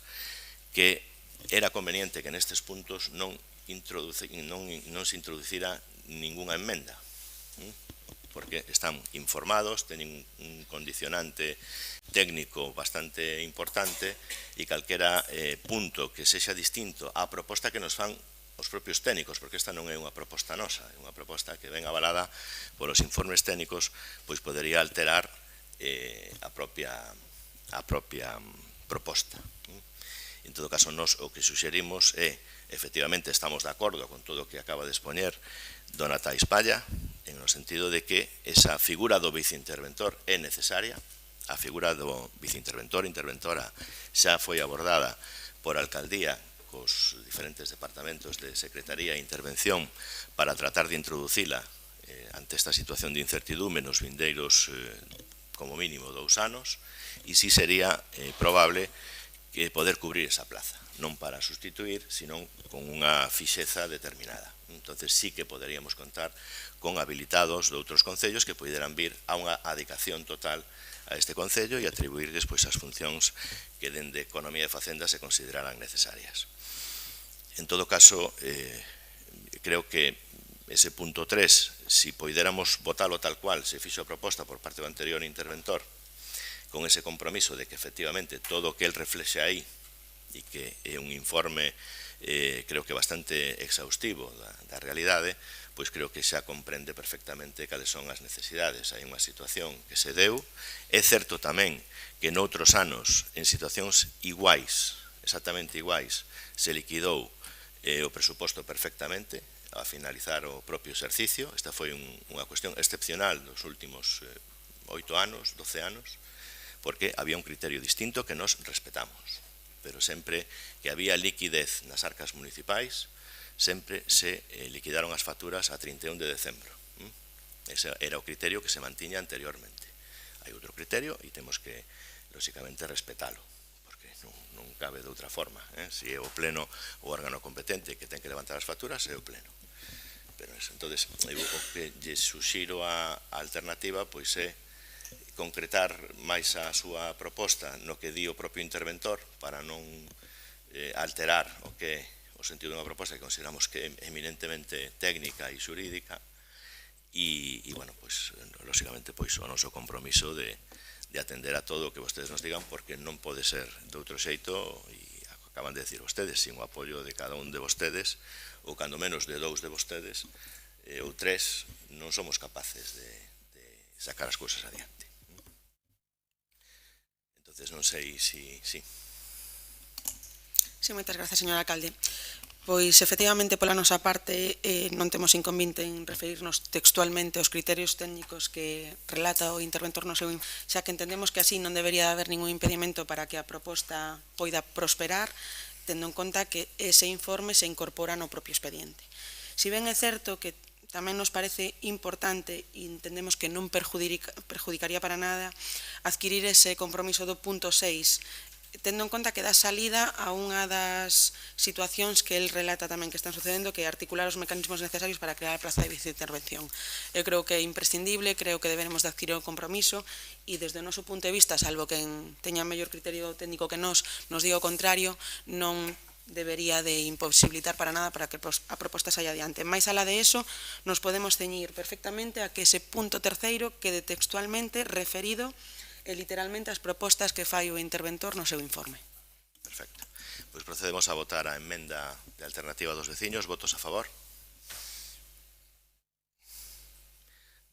que era conveniente que nestes puntos non se introducira ningunha emenda. porque están informados, teñen un condicionante técnico bastante importante e calquera punto que sexa distinto á proposta que nos fan os propios técnicos, porque esta non é unha proposta nosa, é unha proposta que ven avalada polos informes técnicos, pois podería alterar a propia proposta. En todo caso, nós o que suxerimos é, efectivamente, estamos de acordo con todo o que acaba de expoñer dona Tais Palla, en o sentido de que esa figura do viceinterventor é necesaria, a figura do viceinterventor, interventora, xa foi abordada por a alcaldía cos diferentes departamentos de secretaría e intervención para tratar de introducila ante esta situación de incertidume nos vindeiros como mínimo 2 anos, e si sería probable que poder cubrir esa plaza, non para sustituir, sino con unha fixeza determinada. Entonces sí que poderíamos contar con habilitados de outros concellos que poderan vir a unha adicación total a este concello e atribuir despois as funcións que dende Economía e Facenda se consideraran necesarias. En todo caso, creo que ese punto 3, si poidéramos votalo tal cual se fixo a proposta por parte do anterior interventor, con ese compromiso de que efectivamente todo o que el reflexe aí e que é un informe creo que bastante exhaustivo da realidade, pois creo que xa comprende perfectamente cales son as necesidades. Hai unha situación que se deu. É certo tamén que noutros anos, en situacións iguais, exactamente iguais, se liquidou o presuposto perfectamente a finalizar o propio exercicio. Esta foi unha cuestión excepcional dos últimos 8 anos, 12 anos, porque había un criterio distinto que nos respetamos, pero sempre que había liquidez nas arcas municipais, sempre se liquidaron as facturas a 31 de decembro. Ese era o criterio que se mantiña anteriormente. Hai outro criterio e temos que, lóxicamente, respetalo, porque non cabe de outra forma. Se é o pleno o órgano competente que ten que levantar as facturas, é o pleno. Pero eso, entonces, o que lle suxiro a alternativa, pois é concretar máis a súa proposta no que di o propio interventor para non alterar o que é o sentido dunha proposta que consideramos que é eminentemente técnica e xurídica e bueno, pois, lóxicamente, pois, o noso compromiso de atender a todo o que vostedes nos digan, porque non pode ser de outro xeito, e acaban de decir vostedes, sin o apoio de cada un de vostedes, ou cando menos de 2 de vostedes, ou 3, non somos capaces de sacar as cousas adiante. Entonces non sei si... Sí, moitas grazas, señor alcalde. Pois, efectivamente, pola nosa parte, non temos inconvinte en referirnos textualmente aos criterios técnicos que relata o interventor no seu informe, xa que entendemos que así non debería haber ningún impedimento para que a proposta poida prosperar, tendo en conta que ese informe se incorpora no propio expediente. Si ben é certo que tamén nos parece importante e entendemos que non perjudicaría para nada adquirir ese compromiso do punto 6, tendo en conta que dá salida a unha das situacións que el relata tamén que están sucedendo, que é articular os mecanismos necesarios para crear a plaza de viceintervención. Eu creo que é imprescindible, creo que deberemos de adquirir o compromiso e desde o noso punto de vista, salvo que teña mellor criterio técnico que nos diga o contrario, non debería de imposibilitar para nada para que a proposta saia adiante. Mais alá de eso, nos podemos ceñir perfectamente a que ese punto terceiro quede textualmente referido e literalmente as propostas que fai o interventor no seu informe. Perfecto. Pois procedemos a votar a emenda de alternativa dos veciños. Votos a favor?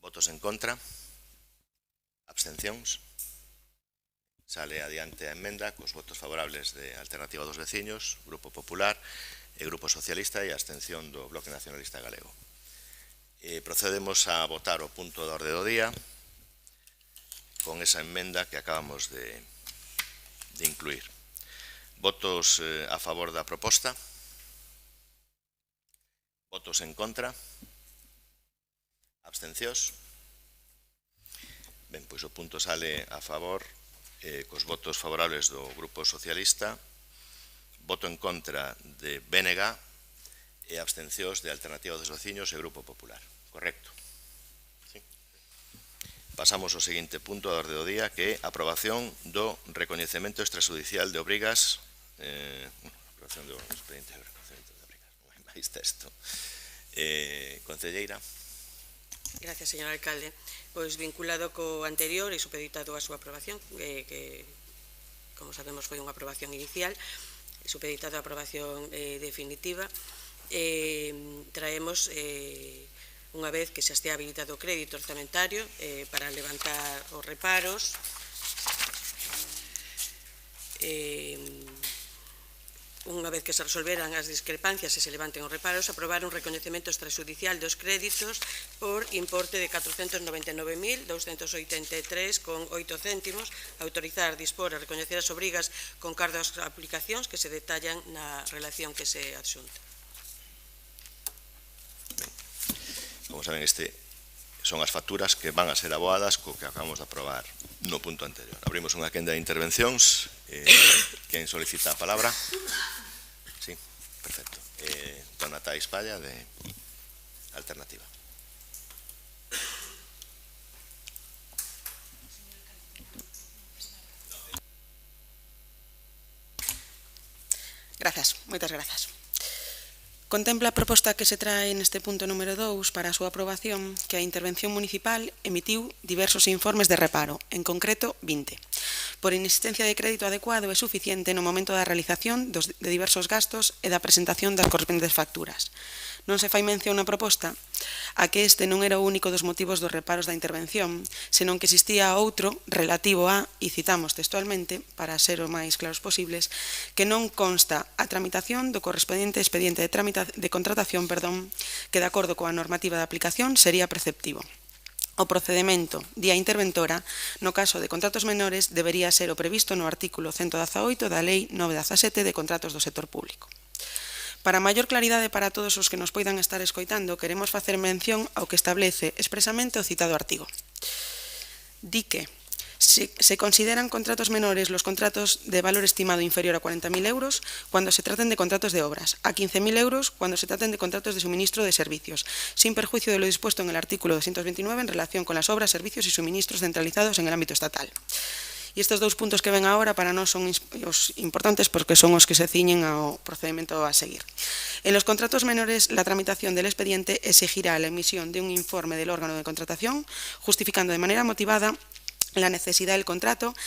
Votos en contra? Abstencións? Sale adiante a emenda cos votos favorables de Alternativa dos Veciños, Grupo Popular e Grupo Socialista e a abstención do Bloque Nacionalista Galego. Procedemos a votar o punto de orde do día con esa emenda que acabamos de incluir. Votos a favor da proposta? Votos en contra? Abstencións? Ben, pois o punto sale a favor cos votos favorables do Grupo Socialista, voto en contra de BNG e abstencións de Alternativa dos Veciños e Grupo Popular. Correcto? Sí. Pasamos ao seguinte punto da orde do día, que é a aprobación do recoñecemento extrajudicial de obrigas, aprobación do expediente de recoñecemento de obrigas, non hai máis texto. Concelleira. Gracias, señor alcalde. Pois vinculado co anterior e supeditado á súa aprobación, que, como sabemos, foi unha aprobación inicial, supeditado á aprobación definitiva, traemos, unha vez que xa estea habilitado o crédito orzamentario para levantar os reparos, unha vez que se resolveran as discrepancias e se levanten os reparos, aprobar un recoñecemento extrajudicial dos créditos por importe de 499.283,8 céntimos, autorizar, dispor e recoñecer as obrigas con cargo ás aplicacións que se detallan na relación que se adxunta. Como saben, son as facturas que van a ser aboadas co que acabamos de aprobar no punto anterior. Abrimos unha quenda de intervencións. Quen solicita a palabra? Sí, perfecto. Dona Thais Palla, de Alternativa. Grazas, moitas grazas. Contempla a proposta que se trae neste punto número 2 para a súa aprobación que a Intervención Municipal emitiu diversos informes de reparo, en concreto 20. Por inexistencia de crédito adecuado e suficiente no momento da realización de diversos gastos e da presentación das correspondentes facturas. Non se fai mención na proposta a que este non era o único dos motivos dos reparos da intervención, senón que existía outro relativo a, e citamos textualmente, para ser o máis claros posibles, que non consta a tramitación do correspondiente expediente de contratación, que de acordo coa normativa de aplicación sería preceptivo. O procedimento, di a interventora, no caso de contratos menores, debería ser o previsto no artículo 118 da Lei 917 de contratos do sector público. Para maior claridade para todos os que nos poidan estar escoitando, queremos facer mención ao que establece expresamente o citado artigo. Di que se consideran contratos menores los contratos de valor estimado inferior a 40.000 euros cuando se traten de contratos de obras, a 15.000 euros cuando se traten de contratos de suministro de servicios, sin perjuicio de lo dispuesto en el artículo 229 en relación con las obras, servicios y suministros centralizados en el ámbito estatal. E estes dous puntos que ven agora para nós son os importantes porque son os que se ciñen ao procedimento a seguir. En los contratos menores, la tramitación del expediente exigirá la emisión de un informe del órgano de contratación justificando de manera motivada la necesidad del contrato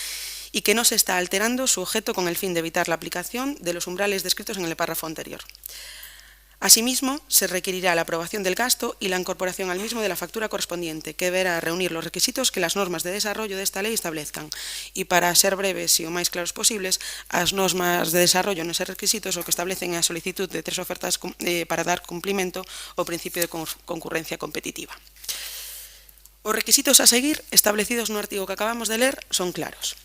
y que no se está alterando su objeto con el fin de evitar la aplicación de los umbrales descritos en el párrafo anterior. Asimismo, se requerirá la aprobación del gasto y la incorporación al mismo de la factura correspondiente, que deberá reunir los requisitos que las normas de desarrollo de esta ley establezcan. Y para ser breves e o máis claros posibles, as normas de desarrollo neses requisitos o que establecen a solicitud de 3 ofertas para dar cumplimento ao principio de concurrencia competitiva. Os requisitos a seguir, establecidos no artigo que acabamos de ler, son claros.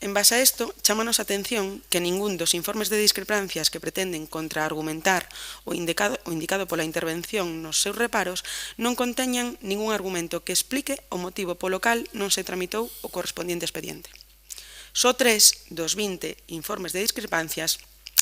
En base a isto, chámanos a atención que ningún dos informes de discrepancias que pretenden contraargumentar o indicado pola intervención nos seus reparos non conteñan ningún argumento que explique o motivo polo cal non se tramitou o correspondiente expediente. Só 3 dos 20 informes de discrepancias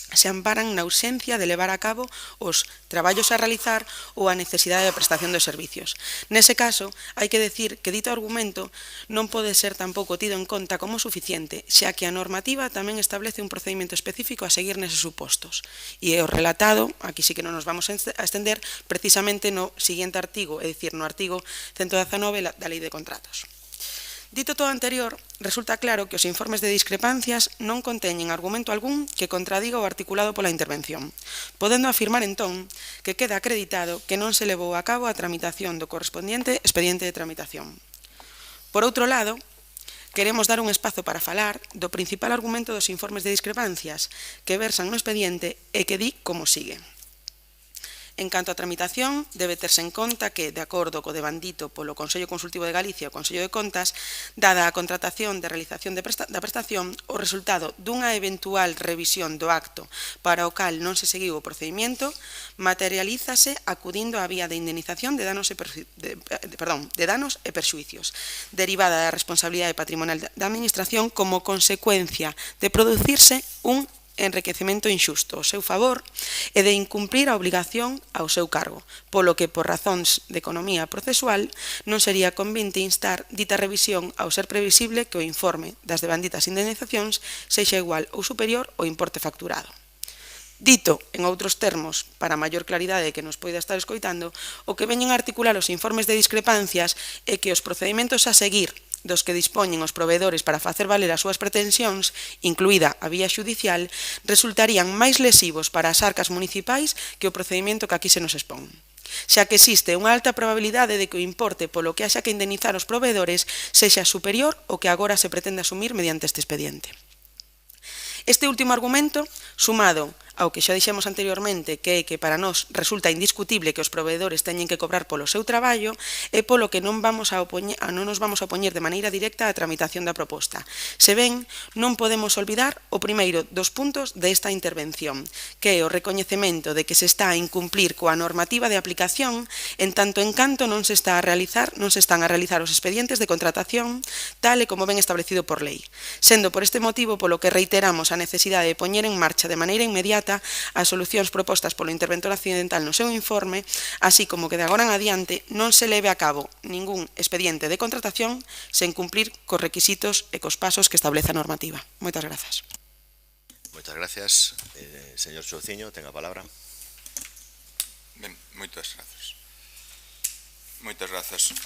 se amparan na ausencia de levar a cabo os traballos a realizar ou a necesidade de prestación de servicios. Nese caso, hai que decir que dito argumento non pode ser tampouco tido en conta como suficiente, xa que a normativa tamén establece un procedimento específico a seguir neses supostos. E é o relatado, aquí sí que non nos vamos a estender, precisamente no seguinte artigo, é dicir, no artigo 119 da Lei de Contratos. Dito todo anterior, resulta claro que os informes de discrepancias non conteñen argumento algún que contradiga o articulado pola intervención, podendo afirmar entón que queda acreditado que non se levou a cabo a tramitación do correspondiente expediente de tramitación. Por outro lado, queremos dar un espazo para falar do principal argumento dos informes de discrepancias que versan no expediente e que di como sigue. En canto á tramitación, debe terse en conta que, de acordo co devandito polo Consello Consultivo de Galicia e o Consello de Contas, dada a contratación de realización da prestación, o resultado dunha eventual revisión do acto para o cal non se seguiu o procedimento, materialízase acudindo á vía de indemnización de danos e perxuicios, derivada da responsabilidade patrimonial da Administración como consecuencia de producirse un enriquecemento injusto ao seu favor e de incumprir a obligación ao seu cargo, polo que, por razóns de economía procesual, non sería convinte instar dita revisión ao ser previsible que o informe das devanditas indemnizacións sexa igual ou superior ao importe facturado. Dito, en outros termos, para maior claridade que nos poida estar escoitando, o que veñen a articular os informes de discrepancias é que os procedimentos a seguir dos que dispoñen os proveedores para facer valer as súas pretensións, incluída a vía xudicial, resultarían máis lesivos para as arcas municipais que o procedimento que aquí se nos expón, xa que existe unha alta probabilidade de que o importe polo que haxa que indemnizar os proveedores sexa superior ao que agora se pretende asumir mediante este expediente. Este último argumento, sumado ao que xa dixemos anteriormente, que é que para nós resulta indiscutible que os proveedores teñen que cobrar polo seu traballo, é polo que non nos vamos a opoñer de maneira directa á tramitación da proposta. Se ben, non podemos olvidar o primeiro dos puntos desta intervención, que é o recoñecemento de que se está a incumplir coa normativa de aplicación en tanto en canto non se están a realizar os expedientes de contratación tal e como ben establecido por lei, sendo por este motivo polo que reiteramos a necesidade de poñer en marcha de maneira inmediata as solucións propostas polo interventor accidental no seu informe, así como que de agora en adiante non se leve a cabo ningún expediente de contratación sen cumplir cos requisitos e cos pasos que establece a normativa. Moitas grazas. Moitas gracias. Señor Chouciño, ten a palabra. Ben, moitas grazas. Moitas grazas.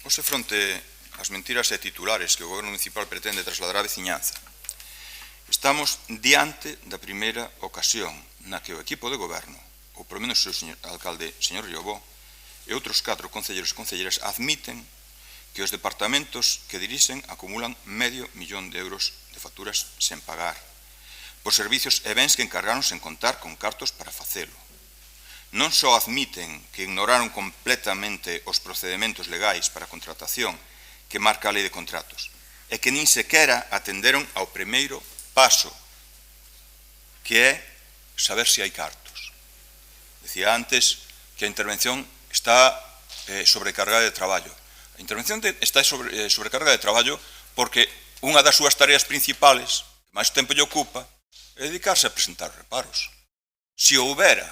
Hoxe fronte ás mentiras e titulares que o Goberno Municipal pretende trasladar á veciñanza, estamos diante da primeira ocasión na que o equipo de goberno, ou polo menos o señor alcalde, señor Riobó, e outros 4 concelleiros e concelleiras admiten que os departamentos que dirixen acumulan €500.000 de facturas sen pagar, por servicios e bens que encargaron sen contar con cartos para facelo. Non só admiten que ignoraron completamente os procedementos legais para a contratación que marca a lei de contratos, e que nin sequera atenderon ao primeiro paso, que é saber se hai cartos. Decía antes que a intervención está sobrecargada de traballo. A intervención está sobrecargada de traballo porque unha das súas tareas principales, que máis tempo lle ocupa, é dedicarse a presentar reparos. Se houbera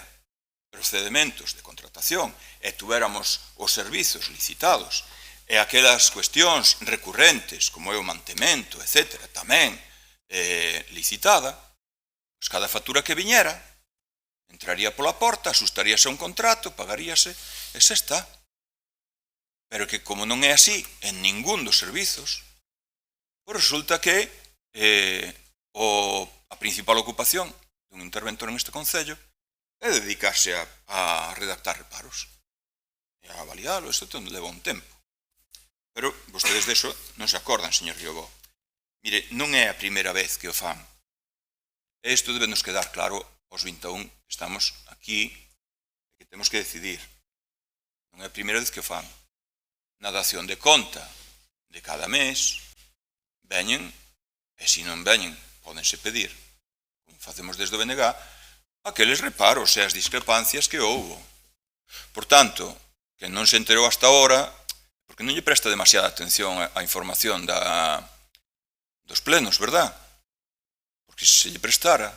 procedementos de contratación e tuéramos os servizos licitados e aquelas cuestións recurrentes, como é o mantemento, etc., tamén licitada, pues cada factura que viñera entraría pola porta, asustaríase a un contrato, pagaríase, e xa está. Pero que como non é así en ningún dos servizos, pues resulta que a principal ocupación dun interventor en este concello é dedicarse a redactar reparos e a avaliálo. Isto leva un tempo. Pero vostedes deso non se acordan, señor Riobó. Mire, non é a primeira vez que o fan. E isto debe nos quedar claro aos 21 que estamos aquí e que temos que decidir. Non é a primeira vez que o fan. Na dación de conta de cada mes veñen, e se non veñen, pódense pedir, como facemos desde o BNG, aqueles reparos e as discrepancias que houbo. Por tanto, que non se enterou hasta ahora, porque non lle presta demasiada atención á información dos plenos, verdad? Porque se lle prestara,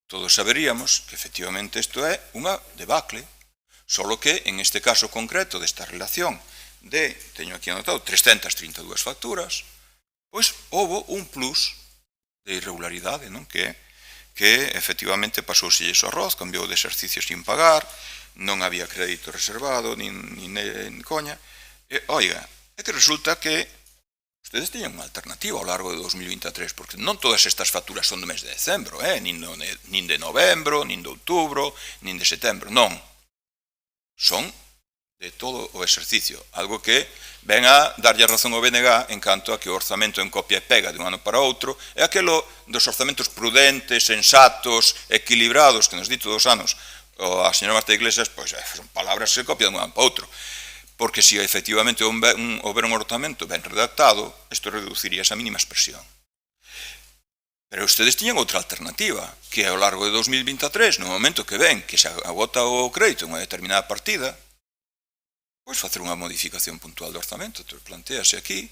todos saberíamos que efectivamente isto é unha debacle, solo que en este caso concreto desta relación teño aquí anotado, 332 facturas, pois houbo un plus de irregularidade, non? Que efectivamente pasouse o arroz, cambiou de exercicio sin pagar, non había crédito reservado, nin coña. Oiga, é que resulta que ustedes teñen unha alternativa ao largo de 2023, porque non todas estas facturas son do mes de decembro, nin de novembro, nin de outubro, nin de setembro, non. Son de todo o exercicio, algo que ven a darlle razón ao BNG en canto a que o orzamento en copia e pega de un ano para outro é aquelo dos orzamentos prudentes, sensatos, equilibrados que nos di todos os anos a señora Marta Iglesias, pois son palabras que se copian de un ano para outro. Porque se efectivamente houbera un orzamento ben redactado, isto reduciría esa mínima expresión. Pero ustedes tiñan outra alternativa, que ao largo de 2023, no momento que ven que se agota o crédito en unha determinada partida, pois facer unha modificación puntual do orzamento, plantease aquí,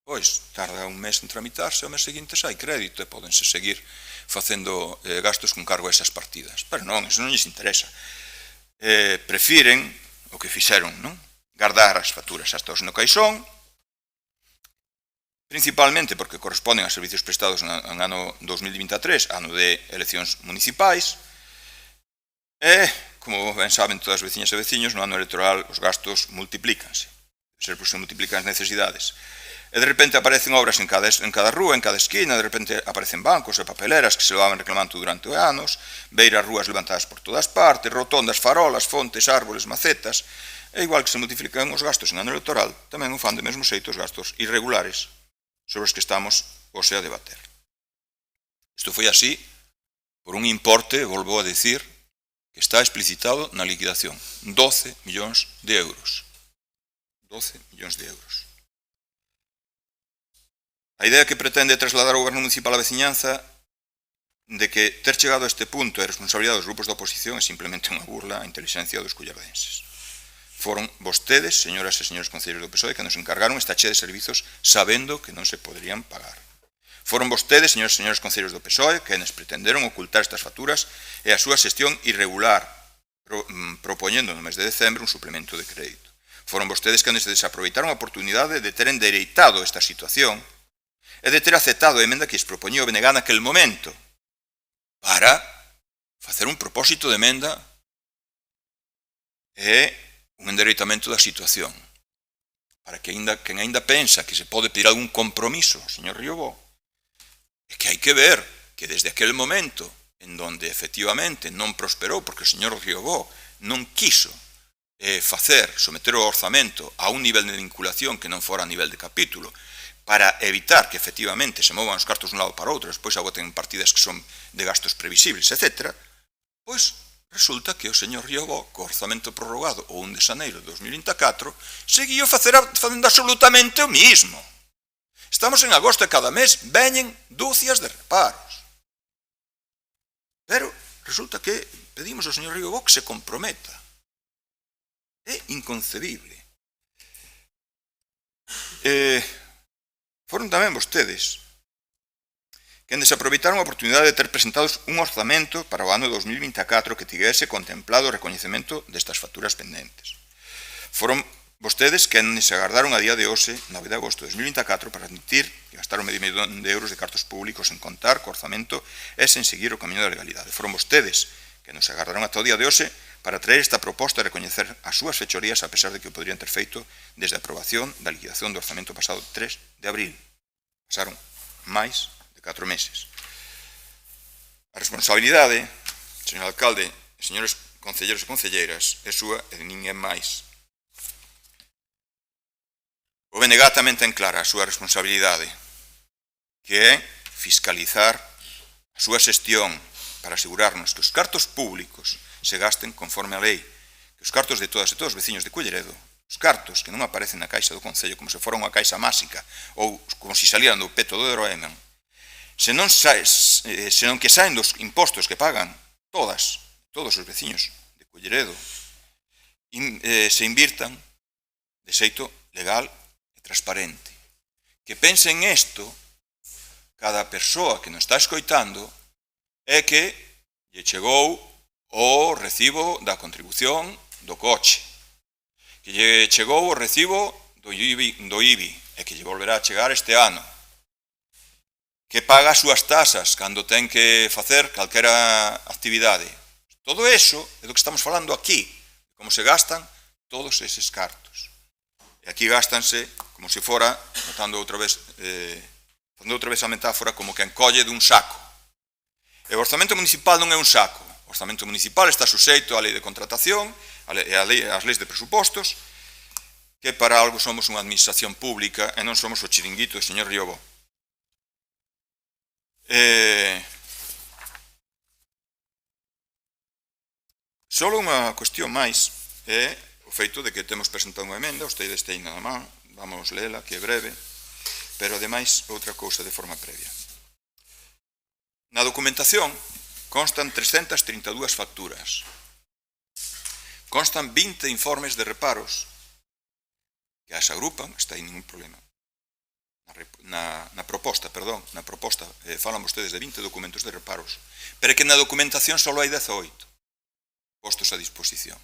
pois tarda un mes en tramitarse, ao mes seguinte sai crédito e pódense seguir facendo gastos con cargo a esas partidas. Pero non, iso non lles interesa. Prefiren o que fixeron, non? Guardar as facturas hasta os no caixón principalmente porque corresponden a servicios prestados en ano 2023, ano de eleccións municipais, e, como ben saben todas as veciñas e veciños, no ano electoral os gastos multiplícanse, se multiplican as necesidades. E de repente aparecen obras en cada rúa, en cada esquina, de repente aparecen bancos e papeleras que se levaban reclamando durante anos, beiras rúas levantadas por todas partes, rotondas, farolas, fontes, árboles, macetas, e igual que se multiplican os gastos en ano electoral, tamén o fan de mesmo xeito os gastos irregulares sobre os que estamos hoxe a debater. Isto foi así por un importe, volvo a decir, que está explicitado na liquidación, 12 millóns de euros. 12 millóns de euros. A idea que pretende trasladar o goberno municipal á veciñanza de que ter chegado a este punto é responsabilidade dos grupos da oposición é simplemente unha burla á inteligencia dos cullardenses. Foron vostedes, señoras e señores concelleiros do PSOE, que nos encargaron esta chea de servizos sabendo que non se poderían pagar. Foron vostedes, señores e señores concelleiros do PSOE, que nos pretenderon ocultar estas facturas e a súa xestión irregular, propoñendo no mes de decembro un suplemento de crédito. Foron vostedes que nos desaproveitaron a oportunidade de ter endereitado esta situación e de ter aceptado a emenda que lles propoñía o BNG naquel momento para facer un propósito de emenda e un endereitamento da situación. Para que quen ainda pensa que se pode pedir algún compromiso, señor Riobó, é que hai que ver que desde aquel momento en donde efectivamente non prosperou porque o señor Riobó non quiso someter o orzamento a un nivel de vinculación que non fora a nivel de capítulo, para evitar que efectivamente se movan os cartos dun lado para outro, despois agoten partidas que son de gastos previsibles, etc., pois resulta que o señor Riobó, co orzamento prorrogado o 1 de xaneiro de 2024, seguiu facendo absolutamente o mismo. Estamos en agosto e cada mes veñen dúcias de reparos. Pero resulta que pedimos ao señor Riobó que se comprometa. É inconcebible. Foron tamén vostedes que desaproveitaron a oportunidade de ter presentados un orzamento para o ano 2024 que tivese contemplado o recoñecemento destas facturas pendentes. Foron vostedes que se agardaron a día de hoxe, 9 de agosto de 2024, para admitir que gastaron medio millón de euros de cartos públicos en contar co orzamento e sen seguir o camiño da legalidade. Foron vostedes que nos agardaron ata o día de hoxe para traer esta proposta de recoñecer as súas fechorías a pesar de que o podrían ter feito desde a aprobación da liquidación do orzamento pasado 3 de abril. Pasaron máis de 4 meses. A responsabilidade, señor alcalde, e señores concelleiros e concelleiras, é súa e de ninguén máis. O BNG tamén ten clara a súa responsabilidade, que é fiscalizar a súa xestión para asegurarnos que os cartos públicos se gasten conforme a lei, que os cartos de todas e todos os veciños de Culleredo, os cartos que non aparecen na caixa do Concello como se fora unha caixa máxica ou como se salieran do peto do Euroemen, senón que saen dos impostos que pagan todos os veciños de Culleredo, se invirtan de xeito legal e transparente. Que pensen isto, cada persoa que nos está escoitando, é que lle chegou o recibo da contribución do coche, que lle chegou o recibo do IBI e que lle volverá a chegar este ano, que paga as súas tasas cando ten que facer calquera actividade. Todo eso é do que estamos falando aquí, como se gastan todos eses cartos. E aquí gástanse como se fora, notando outra vez, facendo outra vez a metáfora, como que encolle dun saco. E o orzamento municipal non é un saco. O orzamento municipal está suxeito á lei de contratación e ás leis de presupostos, que para algo somos unha administración pública e non somos o chiringuito do señor Riobó. Só unha cuestión máis é o feito de que temos presentado unha emenda, ustedes teñen na man, vamos lela, que é breve, pero ademais outra cousa de forma previa. Na documentación constan 332 facturas, constan 20 informes de reparos que as agrupan, está aí ningún problema. Na proposta falan vostedes de 20 documentos de reparos, pero que na documentación só hai 18 postos a disposición.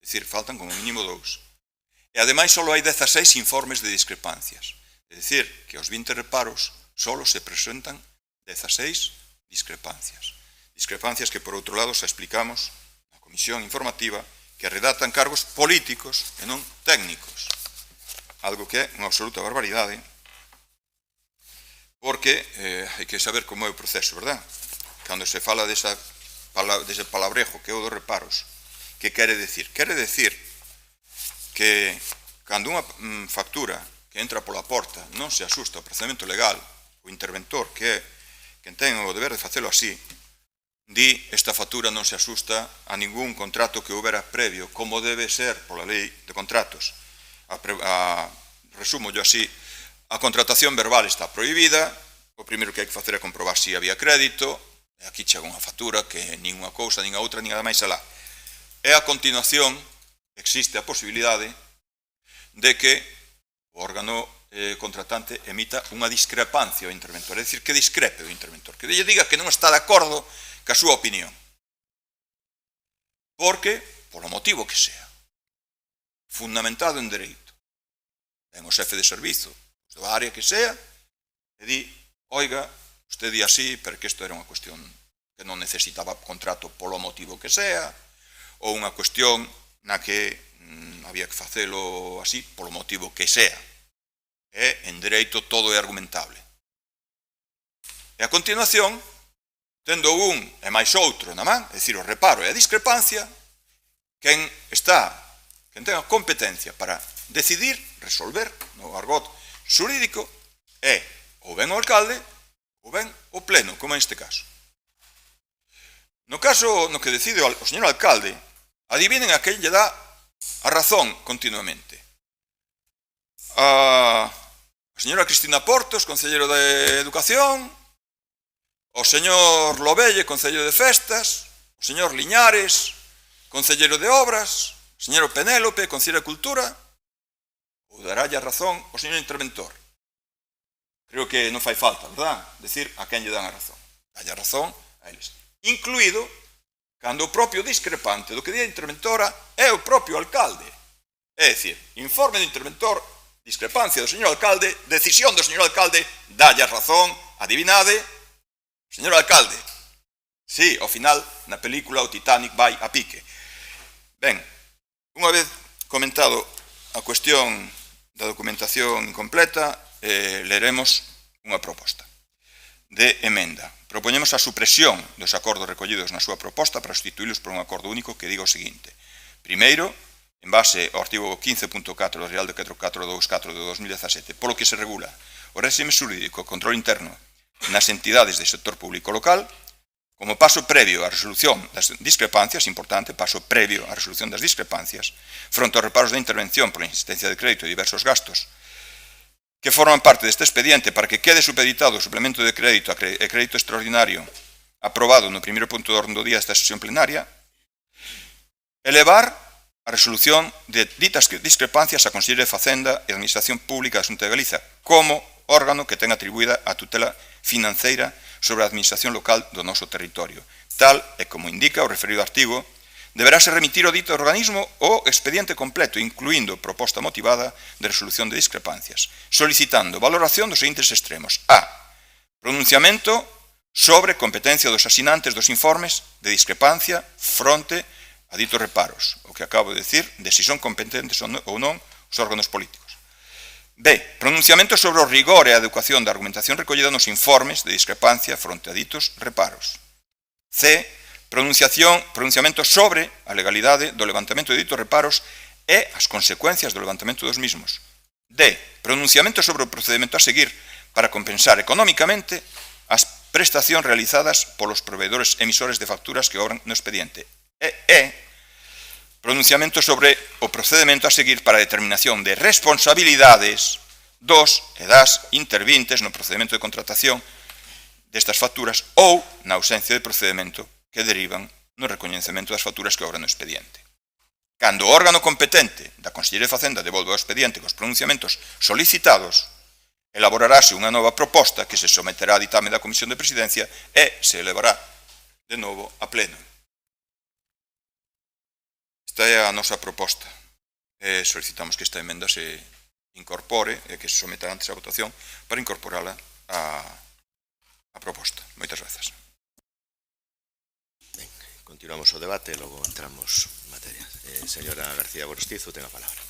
É dicir, faltan como mínimo 2. E ademais só hai 16 informes de discrepancias. É dicir, que aos 20 reparos solo se presentan 16 discrepancias. Discrepancias que, por outro lado, xa explicamos na comisión informativa, que redactan cargos políticos e non técnicos. Algo que é unha absoluta barbaridade, porque hai que saber como é o proceso, verdad? Cando se fala dese palabrejo que é o dos reparos, que quere decir? Quere decir que cando unha factura que entra pola porta non se asusta ao procedimento legal, o interventor, que é quen ten o deber de facelo así, di esta factura non se asusta a ningún contrato que houbera previo, como debe ser pola lei de contratos. Resumo yo así, a contratación verbal está prohibida, o primeiro que hai que facer é comprobar se había crédito, e aquí chega unha factura que nin unha cousa, nin a outra, nin a máis alá. E a continuación existe a posibilidade de que o órgano contratante emita unha discrepancia ao interventor, é dicir, que discrepe o interventor, que lle diga que non está de acordo ca súa opinión. Porque, polo motivo que sea, fundamentado en dereito, ven o xefe de servizo, da área que sea, e di, oiga, usted di así, pero que isto era unha cuestión que non necesitaba contrato polo motivo que sea, ou unha cuestión na que había que facelo así polo motivo que sea. E en dereito todo é argumentable. E a continuación, tendo un e máis outro na man, é dicir, o reparo e a discrepancia, quen ten a competencia para decidir, resolver, no argot xurídico, é ou ben o alcalde ou ben o pleno, como é este caso. No caso no que decide o señor alcalde, adivinen a quen lle dá a razón continuamente. A señora Cristina Portos, concelleiro de Educación, o señor Lobelle, concelleiro de Festas, o señor Liñares, concelleiro de Obras, o señor Penélope, concelleiro de Cultura, ou darálle a razón o señor interventor. Creo que non fai falta, verdad? Decir a quen lle dan a razón. Dalle a razón a eles. Incluído cando o propio discrepante do que di a interventora é o propio alcalde. É dicir, informe do interventor, discrepancia do señor alcalde, decisión do señor alcalde, dalle a razón, adivinade, señor alcalde. Sí, ao final, na película o Titanic vai a pique. Ben, unha vez comentado a cuestión da documentación incompleta, leremos unha proposta de emenda. Propoñemos a supresión dos acordos recollidos na súa proposta para sustituílos por un acordo único que diga o seguinte. Primeiro, en base ao artigo 15.4 do Real Decreto 424 de 2017, polo que se regula o réxime xurídico e control interno nas entidades do sector público local, como paso previo á resolución das discrepancias, importante, paso previo á resolución das discrepancias, fronte aos reparos da intervención pola insistencia de crédito e diversos gastos que forman parte deste expediente para que quede supeditado o suplemento de crédito e crédito extraordinario aprobado no primeiro punto do orden do día desta sesión plenaria, elevar a resolución de ditas discrepancias á Consellería de Facenda e Administración Pública da Xunta de Galiza como órgano que ten atribuída a tutela financeira sobre a administración local do noso territorio. Tal e como indica o referido artigo, deberase remitir ao dito organismo o expediente completo, incluindo proposta motivada de resolución de discrepancias, solicitando valoración dos seguintes extremos. A. Pronunciamento sobre competencia dos asinantes dos informes de discrepancia fronte a ditos reparos, o que acabo de decir, de si son competentes ou non os órganos políticos. B. Pronunciamento sobre o rigor e a adecuación da argumentación recollida nos informes de discrepancia fronte a ditos reparos. C. Pronunciamento sobre a legalidade do levantamento de ditos reparos e as consecuencias do levantamento dos mismos. D. Pronunciamento sobre o procedimento a seguir para compensar económicamente as prestacións realizadas polos proveedores emisores de facturas que obran no expediente. E. Pronunciamento sobre o procedimento a seguir para a determinación de responsabilidades dos e das intervintes no procedimento de contratación destas facturas ou na ausencia de procedimento que derivan no recoñecemento das facturas que obran no expediente. Cando o órgano competente da Consellería de Facenda devolve o expediente cos pronunciamentos solicitados, elaborarase unha nova proposta que se someterá a ditame da Comisión de Presidencia e se elevará de novo a pleno. Esta é a nosa proposta. Solicitamos que esta emenda se incorpore e que se someta antes a votación para incorporala a proposta. Moitas grazas. Ben, continuamos o debate, logo entramos en materia. Señora García Gorostizo, ten a palabra.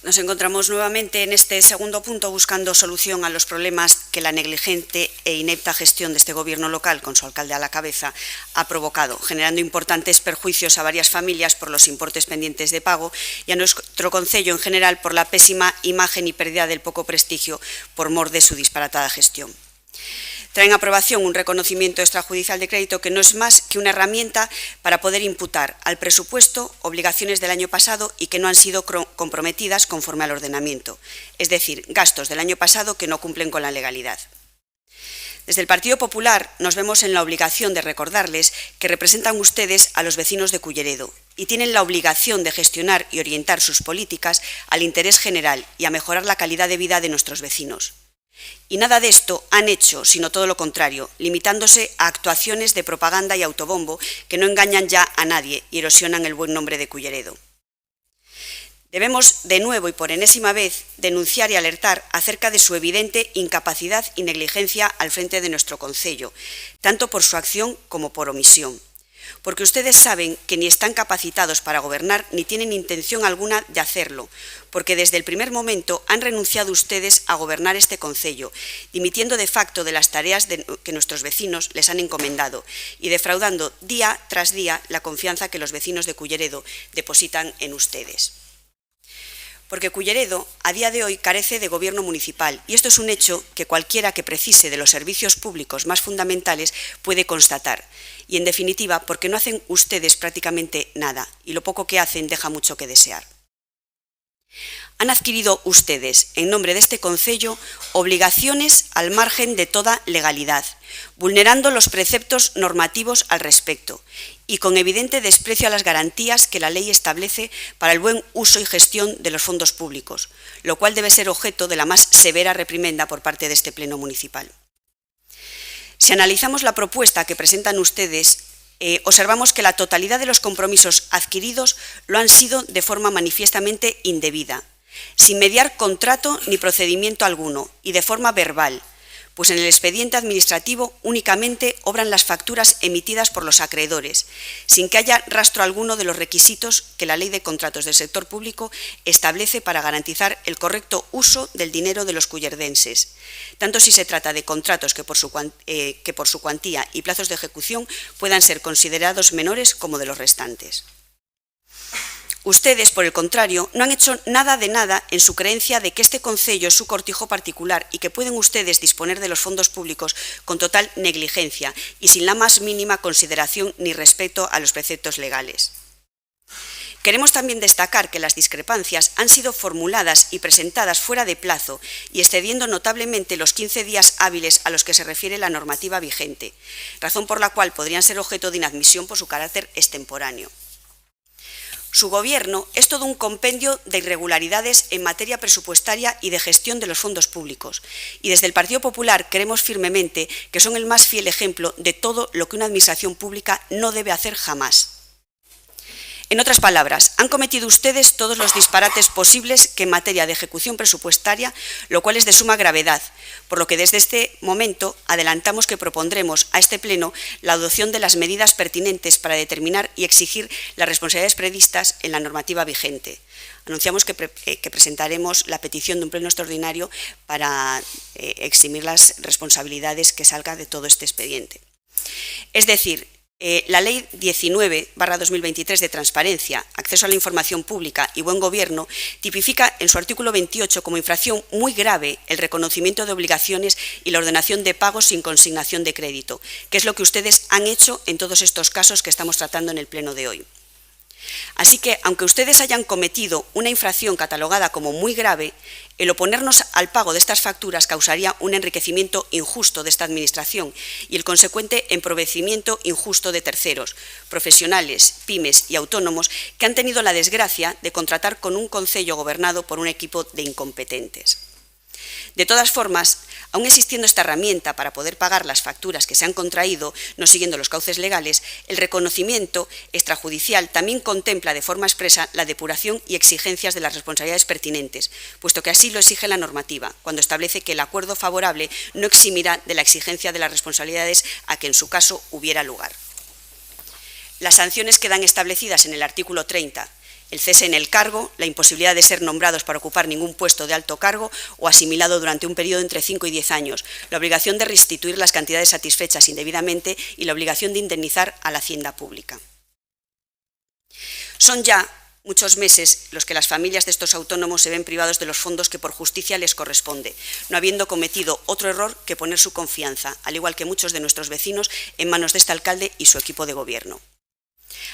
Nos encontramos nuevamente en este segundo punto buscando solución a los problemas que la negligente e inepta gestión de este gobierno local, con su alcalde a la cabeza, ha provocado, generando importantes perjuicios a varias familias por los importes pendientes de pago y a nuestro concello en general por la pésima imagen y pérdida del poco prestigio por mor de su disparatada gestión. Traen a aprobación un reconocimiento extrajudicial de crédito que no es más que una herramienta para poder imputar al presupuesto obligaciones del año pasado y que no han sido comprometidas conforme al ordenamiento, es decir, gastos del año pasado que no cumplen con la legalidad. Desde el Partido Popular nos vemos en la obligación de recordarles que representan ustedes a los vecinos de Culleredo y tienen la obligación de gestionar y orientar sus políticas al interés general y a mejorar la calidad de vida de nuestros vecinos. Y nada de esto han hecho, sino todo lo contrario, limitándose a actuaciones de propaganda y autobombo que no engañan ya a nadie y erosionan el buen nombre de Culleredo. Debemos, de nuevo y por enésima vez, denunciar y alertar acerca de su evidente incapacidad y negligencia al frente de nuestro concello, tanto por su acción como por omisión. Porque ustedes saben que ni están capacitados para gobernar ni tienen intención alguna de hacerlo, porque desde el primer momento han renunciado ustedes a gobernar este concello, dimitiendo de facto de las tareas que nuestros vecinos les han encomendado y defraudando día tras día la confianza que los vecinos de Culleredo depositan en ustedes. Porque Culleredo a día de hoy carece de gobierno municipal y esto es un hecho que cualquiera que precise de los servicios públicos más fundamentales puede constatar. Y en definitiva, porque no hacen ustedes prácticamente nada y lo poco que hacen deja mucho que desear. Han adquirido ustedes, en nombre de este concello, obligaciones al margen de toda legalidad, vulnerando los preceptos normativos al respecto y con evidente desprecio a las garantías que la ley establece para el buen uso y gestión de los fondos públicos, lo cual debe ser objeto de la más severa reprimenda por parte de este Pleno municipal. Si analizamos la propuesta que presentan ustedes, observamos que la totalidad de los compromisos adquiridos lo han sido de forma manifiestamente indebida, sin mediar contrato ni procedimiento alguno y de forma verbal, pues en el expediente administrativo únicamente obran las facturas emitidas por los acreedores, sin que haya rastro alguno de los requisitos que la Ley de Contratos del Sector Público establece para garantizar el correcto uso del dinero de los cullerdenses, tanto si se trata de contratos que por su cuantía y plazos de ejecución puedan ser considerados menores como de los restantes. Ustedes, por el contrario, no han hecho nada de nada en su creencia de que este concello es su cortijo particular y que pueden ustedes disponer de los fondos públicos con total negligencia y sin la más mínima consideración ni respeto a los preceptos legales. Queremos también destacar que las discrepancias han sido formuladas y presentadas fuera de plazo y excediendo notablemente los 15 días hábiles a los que se refiere la normativa vigente, razón por la cual podrían ser objeto de inadmisión por su carácter extemporáneo. Su gobierno es todo un compendio de irregularidades en materia presupuestaria y de gestión de los fondos públicos. Y desde el Partido Popular creemos firmemente que son el más fiel ejemplo de todo lo que una administración pública no debe hacer jamás. En otras palabras, han cometido ustedes todos los disparates posibles que en materia de ejecución presupuestaria, lo cual es de suma gravedad, por lo que desde este momento adelantamos que propondremos a este Pleno la adopción de las medidas pertinentes para determinar y exigir las responsabilidades previstas en la normativa vigente. Anunciamos que presentaremos la petición de un Pleno extraordinario para eximir las responsabilidades que salgan de todo este expediente. Es decir, la Ley 19/2023 de Transparencia, Acceso a la Información Pública y Buen Gobierno tipifica en su artículo 28 como infracción muy grave el reconocimiento de obligaciones y la ordenación de pagos sin consignación de crédito, que es lo que ustedes han hecho en todos estos casos que estamos tratando en el Pleno de hoy. Así que, aunque ustedes hayan cometido una infracción catalogada como muy grave, el oponernos al pago de estas facturas causaría un enriquecimiento injusto de esta Administración y el consecuente empobrecimiento injusto de terceros, profesionales, pymes y autónomos que han tenido la desgracia de contratar con un concello gobernado por un equipo de incompetentes. De todas formas, aun existiendo esta herramienta para poder pagar las facturas que se han contraído no siguiendo los cauces legales, el reconocimiento extrajudicial también contempla de forma expresa la depuración y exigencias de las responsabilidades pertinentes, puesto que así lo exige la normativa, cuando establece que el acuerdo favorable no eximirá de la exigencia de las responsabilidades a que en su caso hubiera lugar. Las sanciones quedan establecidas en el artículo 30. El cese en el cargo, la imposibilidad de ser nombrados para ocupar ningún puesto de alto cargo o asimilado durante un periodo entre 5 y 10 años, la obligación de restituir las cantidades satisfechas indebidamente y la obligación de indemnizar a la hacienda pública. Son ya muchos meses los que las familias de estos autónomos se ven privados de los fondos que por justicia les corresponde, no habiendo cometido otro error que poner su confianza, al igual que muchos de nuestros vecinos, en manos de este alcalde y su equipo de gobierno.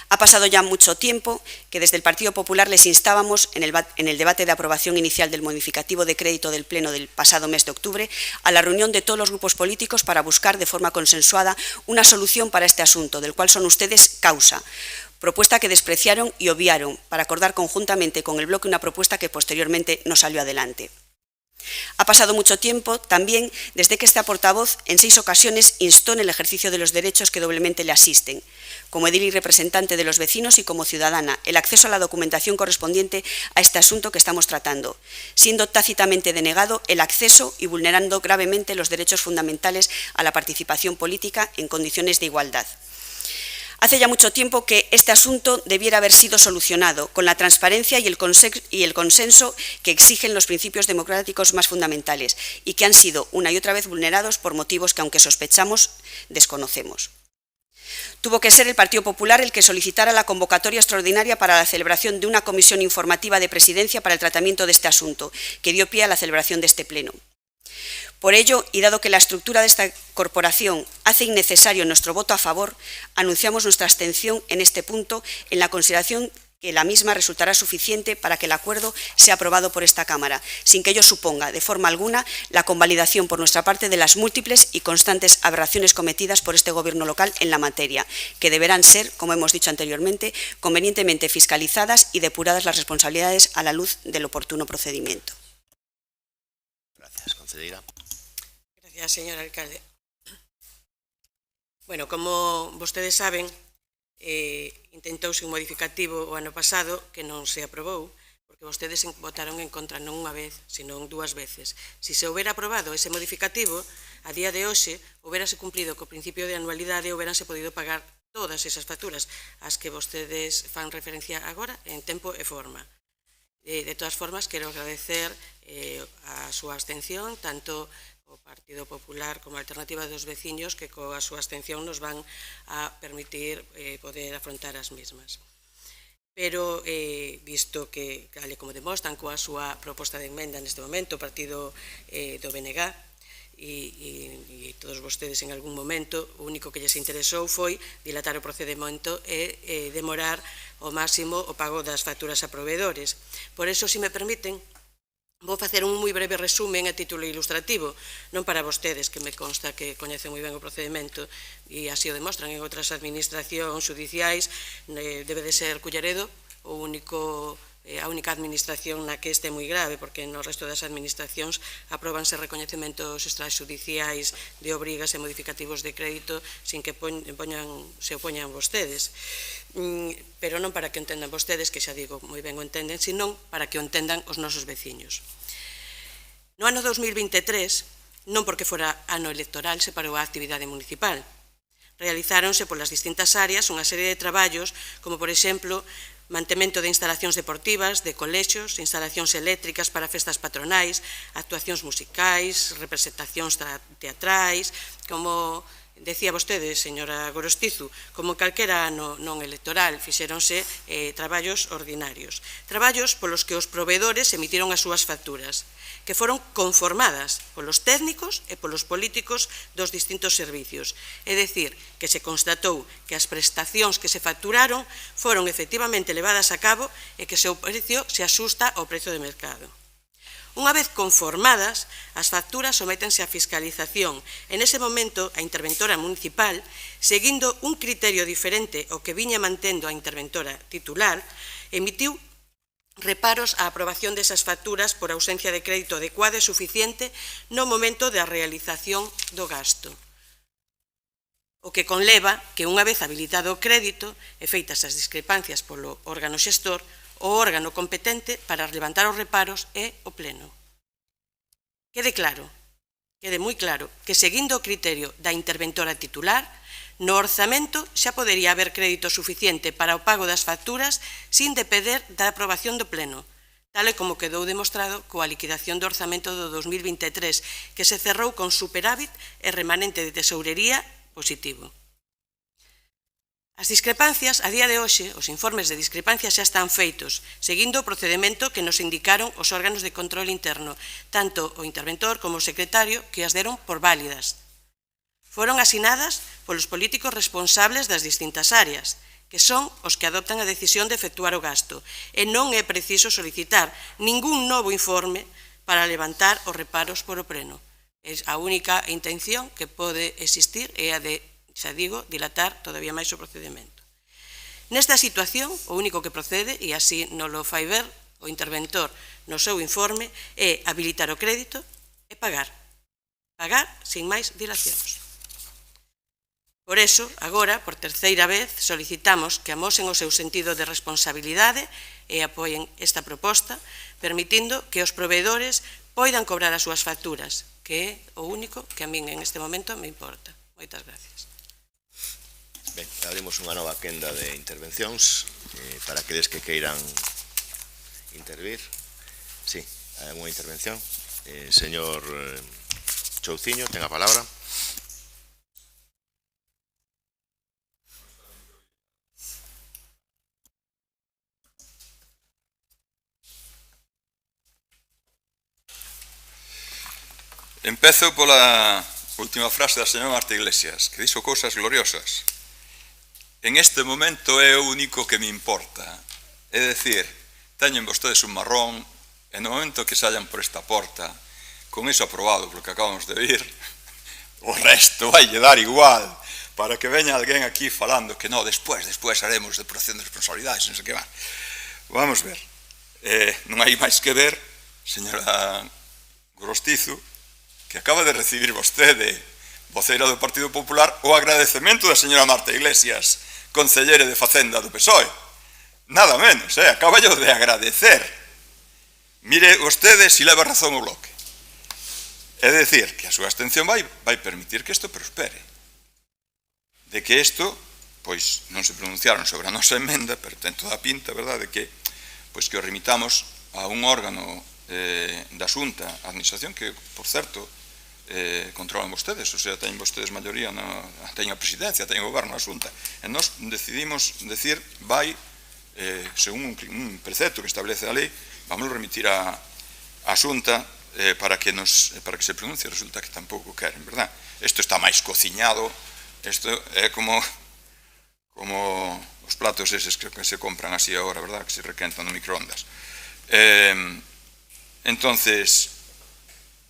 Ha pasado ya mucho tiempo que desde el Partido Popular les instábamos en el debate de aprobación inicial del modificativo de crédito del Pleno del pasado mes de octubre a la reunión de todos los grupos políticos para buscar de forma consensuada una solución para este asunto, del cual son ustedes causa. Propuesta que despreciaron y obviaron para acordar conjuntamente con el bloque una propuesta que posteriormente no salió adelante. Ha pasado mucho tiempo también desde que esta portavoz en 6 ocasiones instó en el ejercicio de los derechos que doblemente le asisten, como edil y representante de los vecinos y como ciudadana, el acceso a la documentación correspondiente a este asunto que estamos tratando, siendo tácitamente denegado el acceso y vulnerando gravemente los derechos fundamentales a la participación política en condiciones de igualdad. Hace ya mucho tiempo que este asunto debiera haber sido solucionado con la transparencia y el consenso que exigen los principios democráticos más fundamentales y que han sido una y otra vez vulnerados por motivos que, aunque sospechamos, desconocemos. Tuvo que ser el Partido Popular el que solicitara la convocatoria extraordinaria para la celebración de una comisión informativa de presidencia para el tratamiento de este asunto, que dio pie a la celebración de este pleno. Por ello, y dado que la estructura de esta corporación hace innecesario nuestro voto a favor, anunciamos nuestra abstención en este punto en la consideración que la misma resultará suficiente para que el acuerdo sea aprobado por esta Cámara, sin que ello suponga, de forma alguna, la convalidación por nuestra parte de las múltiples y constantes aberraciones cometidas por este Gobierno local en la materia, que deberán ser, como hemos dicho anteriormente, convenientemente fiscalizadas y depuradas las responsabilidades a la luz del oportuno procedimiento. Gracias, concedida. Gracias, señor alcalde. Bueno, como vostedes saben, intentouse un modificativo o ano pasado que non se aprobou, porque vostedes votaron en contra non unha vez, senón 2 veces. Si se houbera aprobado ese modificativo, a día de hoxe, houbérase cumplido co principio de anualidade e houberanse podido pagar todas esas facturas, as que vostedes fan referencia agora en tempo e forma. De todas formas, quero agradecer a súa abstención, tanto o Partido Popular como a Alternativa dos Veciños, que coa súa abstención nos van a permitir poder afrontar as mesmas. Pero, visto que, tal como demostran coa súa proposta de enmenda neste momento, o Partido do BNG, e todos vostedes en algún momento, o único que lles interesou foi dilatar o procedimento e demorar ao máximo o pago das facturas a proveedores. Por eso, se me permiten, vou facer un moi breve resumen a título ilustrativo, non para vostedes, que me consta que coñecen moi ben o procedimento e así o demostran en outras administracións judiciais, debe de ser Culleredo a única administración na que este é moi grave, porque no resto das administracións apróbanse recoñecementos extrajudiciais de obrigas e modificativos de crédito sin que se opoñan vostedes. Pero non para que o entendan vostedes, que xa digo, moi ben o entenden, senón para que o entendan os nosos veciños. No ano 2023, non porque fora ano electoral, se parou a actividade municipal. Realizáronse polas distintas áreas unha serie de traballos, como, por exemplo, mantemento de instalacións deportivas, de colexios, instalacións eléctricas para festas patronais, actuacións musicais, representacións teatrais, como decía vostede, señora Gorostizu, como calquera ano non electoral, fixéronse traballos ordinarios. Traballos polos que os proveedores emitiron as súas facturas, que foron conformadas polos técnicos e polos políticos dos distintos servicios. É dicir, que se constatou que as prestacións que se facturaron foron efectivamente levadas a cabo e que o seu precio se asusta ao precio de mercado. Unha vez conformadas, as facturas sométense a fiscalización. En ese momento, a interventora municipal, seguindo un criterio diferente ao que viña mantendo a interventora titular, emitiu reparos á aprobación desas facturas por ausencia de crédito adecuado e suficiente no momento da realización do gasto. O que conleva que, unha vez habilitado o crédito e feitas as discrepancias polo órgano xestor, o órgano competente para levantar os reparos é o Pleno. Quede moi claro, que seguindo o criterio da interventora titular, no orzamento xa podería haber crédito suficiente para o pago das facturas sin depender da aprobación do Pleno, tal e como quedou demostrado coa liquidación do orzamento do 2023, que se cerrou con superávit e remanente de tesourería positivo. As discrepancias, a día de hoxe, os informes de discrepancias xa están feitos, seguindo o procedimento que nos indicaron os órganos de control interno, tanto o interventor como o secretario, que as deron por válidas. Foron asinadas polos políticos responsables das distintas áreas, que son os que adoptan a decisión de efectuar o gasto, e non é preciso solicitar ningún novo informe para levantar os reparos por o Pleno. É a única intención que pode existir é a de, xa digo, dilatar todavía máis o procedimento. Nesta situación, o único que procede, e así non lo fai ver o interventor no seu informe, é habilitar o crédito e pagar. Pagar sin máis dilacións. Por eso, agora, por terceira vez, solicitamos que amosen o seu sentido de responsabilidade e apoien esta proposta, permitindo que os proveedores poidan cobrar as súas facturas, que é o único que a min en este momento me importa. Moitas gracias. Ben, abrimos unha nova quenda de intervencións para aqueles que queiran intervir. Sí, hai unha intervención. Señor Chouciño, ten a palabra. Empezo pola última frase da señora Marta Iglesias, que dixo cousas gloriosas. En este momento é o único que me importa. É dicir, teñen vostedes un marrón, e no momento que sallan por esta porta, con iso aprobado, polo que acabamos de vir, o resto vai lle dar igual, para que veña alguén aquí falando que no, despois haremos depuración de responsabilidades, non sei que va. Vamos ver. Non hai máis que ver, señora Gorostizo, que acaba de recibir vostede, voceira do Partido Popular, o agradecemento da señora Marta Iglesias, concellere de Facenda do PSOE. Nada menos, acaba yo de agradecer. Mire vostede si leva razón o Bloque. É dicir, que a súa abstención vai permitir que isto prospere. De que isto, pois, non se pronunciaron sobre a nosa emenda, pero ten toda a pinta, verdade, de que pois que o remitamos a un órgano da Xunta, a Administración, que, por certo, controlan vostedes, ou sea, teñen vostedes maioría, teñen a presidencia, teñen o goberno, a Xunta. E nós decidimos decir, vai, según un precepto que establece a lei, vamos remitir a Xunta para que se pronuncie, resulta que tampouco queren, verdad? Isto está máis cociñado, isto é como os platos eses que se compran así agora, verdad? Que se requentan no microondas. Entonces,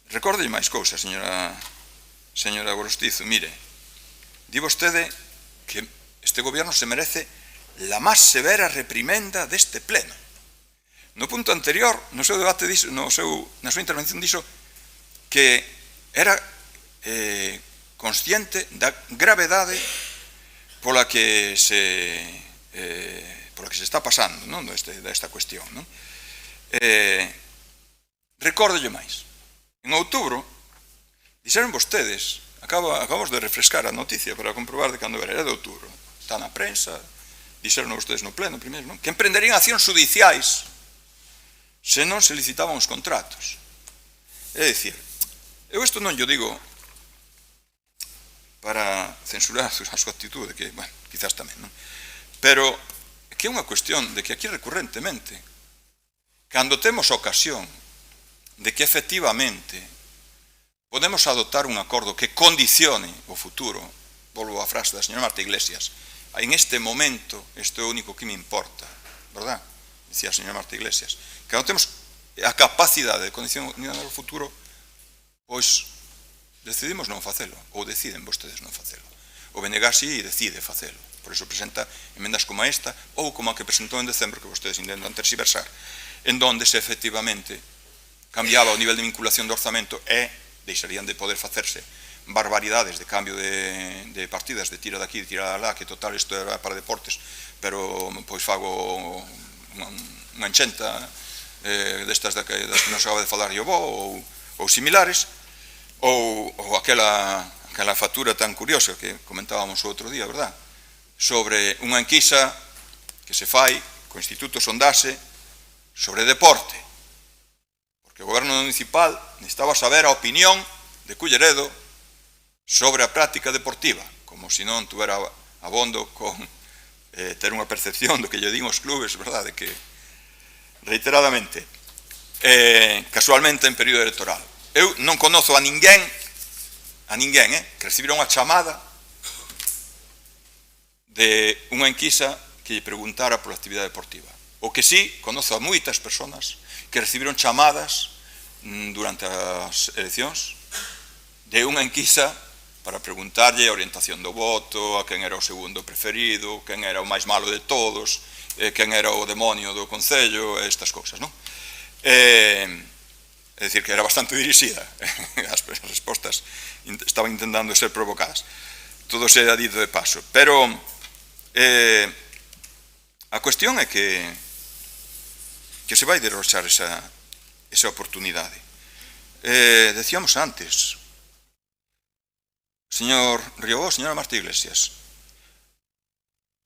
recórdelle máis cousas, señora Gorostizo. Mire, di vostede que este gobierno se merece la máis severa reprimenda deste pleno. No punto anterior, no seu debate, na súa intervención, dixo que era consciente da gravedade pola que se está pasando, desta cuestión. Recórdelle máis. En outubro, dixeron vostedes, acabamos de refrescar a noticia para comprobar de cando era de outubro, está na prensa, dixeron vostedes no pleno primeiro, non? Que emprenderían accións judiciais se non se licitaban os contratos. É dicir, eu isto non yo digo para censurar a súa actitude, que, bueno, quizás tamén, non? Pero que é unha cuestión de que aquí recurrentemente, cando temos ocasión de que efectivamente podemos adoptar un acordo que condicione o futuro, volvo á frase da señora Marta Iglesias, en este momento isto é o único que me importa, verdad? Dicía a señora Marta Iglesias, que non temos a capacidade de condicionar o futuro, pois decidimos non facelo, ou deciden vostedes non facelo. O BNG si decide facelo, por eso presenta emendas como esta, ou como a que presentou en decembro, que vostedes intentan tersiversar, en donde se efectivamente cambiaba o nivel de vinculación do orzamento e deixarían de poder facerse barbaridades de cambio de partidas, de tira daqui, de tira lá, que total isto era para deportes, pero pois fago unha enchenta destas que nos acaba de falar yo vos, ou similares, ou aquela factura tan curiosa que comentábamos o outro día, verdad? Sobre unha enquisa que se fai co Instituto Sondase sobre deporte, porque o goberno municipal necesitaba saber a opinión de Culleredo sobre a práctica deportiva, como se non tuvera abondo con ter unha percepción do que lle din os clubes, verdade, que reiteradamente, casualmente en período electoral. Eu non conozo a ninguén, que recibira unha chamada de unha enquisa que lle preguntara pola actividade deportiva. O que sí, conozo a moitas persoas que recibiron chamadas durante as eleccións de unha enquisa para preguntarlle a orientación do voto, a quen era o segundo preferido, quen era o máis malo de todos, quen era o demonio do Concello, estas cousas, non? É dicir, que era bastante dirixida, as respostas estaban intentando ser provocadas. Todo se ha dito de paso, pero a cuestión é que se vai derrochar esa oportunidade. Decíamos antes, señor Riobó, señora Marta Iglesias,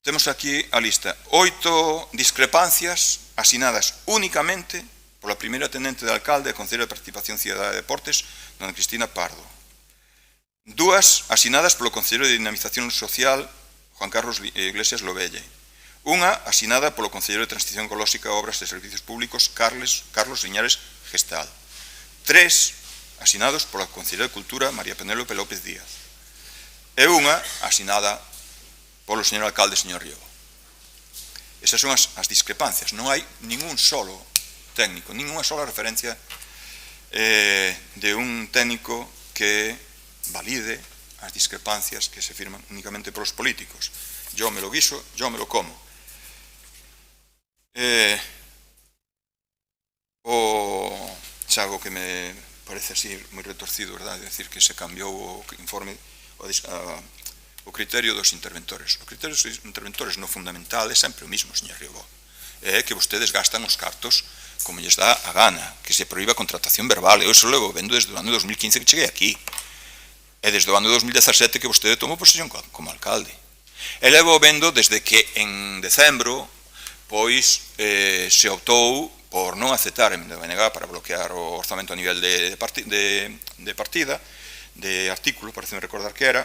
temos aquí a lista 8 discrepancias asinadas únicamente pola primeira tenente de alcalde do Concello de Participación Cidadá de Deportes, dona Cristina Pardo. 2 asinadas polo Concello de Dinamización Social, Juan Carlos Iglesias Lobelle. 1 asinada polo Concello de Transición Ecolóxica, Obras e Servicios Públicos, Carlos Liñares Gestal. 3 asinados pola Concello de Cultura, María Penélope López Díaz. E 1 asinada polo señor alcalde, señor Riobó. Esas son as discrepancias. Non hai ningún solo técnico, ninguna sola referencia de un técnico que valide as discrepancias que se firman únicamente polos políticos. Yo me lo guiso, yo me lo como. Algo que me parece así moi retorcido, verdade? Decir que se cambiou o informe, o criterio dos interventores. O criterio dos interventores no fundamental é sempre o mismo, señor Riobó. É que vostedes gastan os cartos como lles dá a gana, que se proíba a contratación verbal. Eu iso levo vendo desde o ano 2015 que cheguei aquí. E desde o ano 2017 que vostede tomou posesión como alcalde. E levo vendo desde que en decembro pois se optou por non aceptar a emenda da BNG para bloquear o orzamento a nivel de partida, de artículo, parece recordar que era.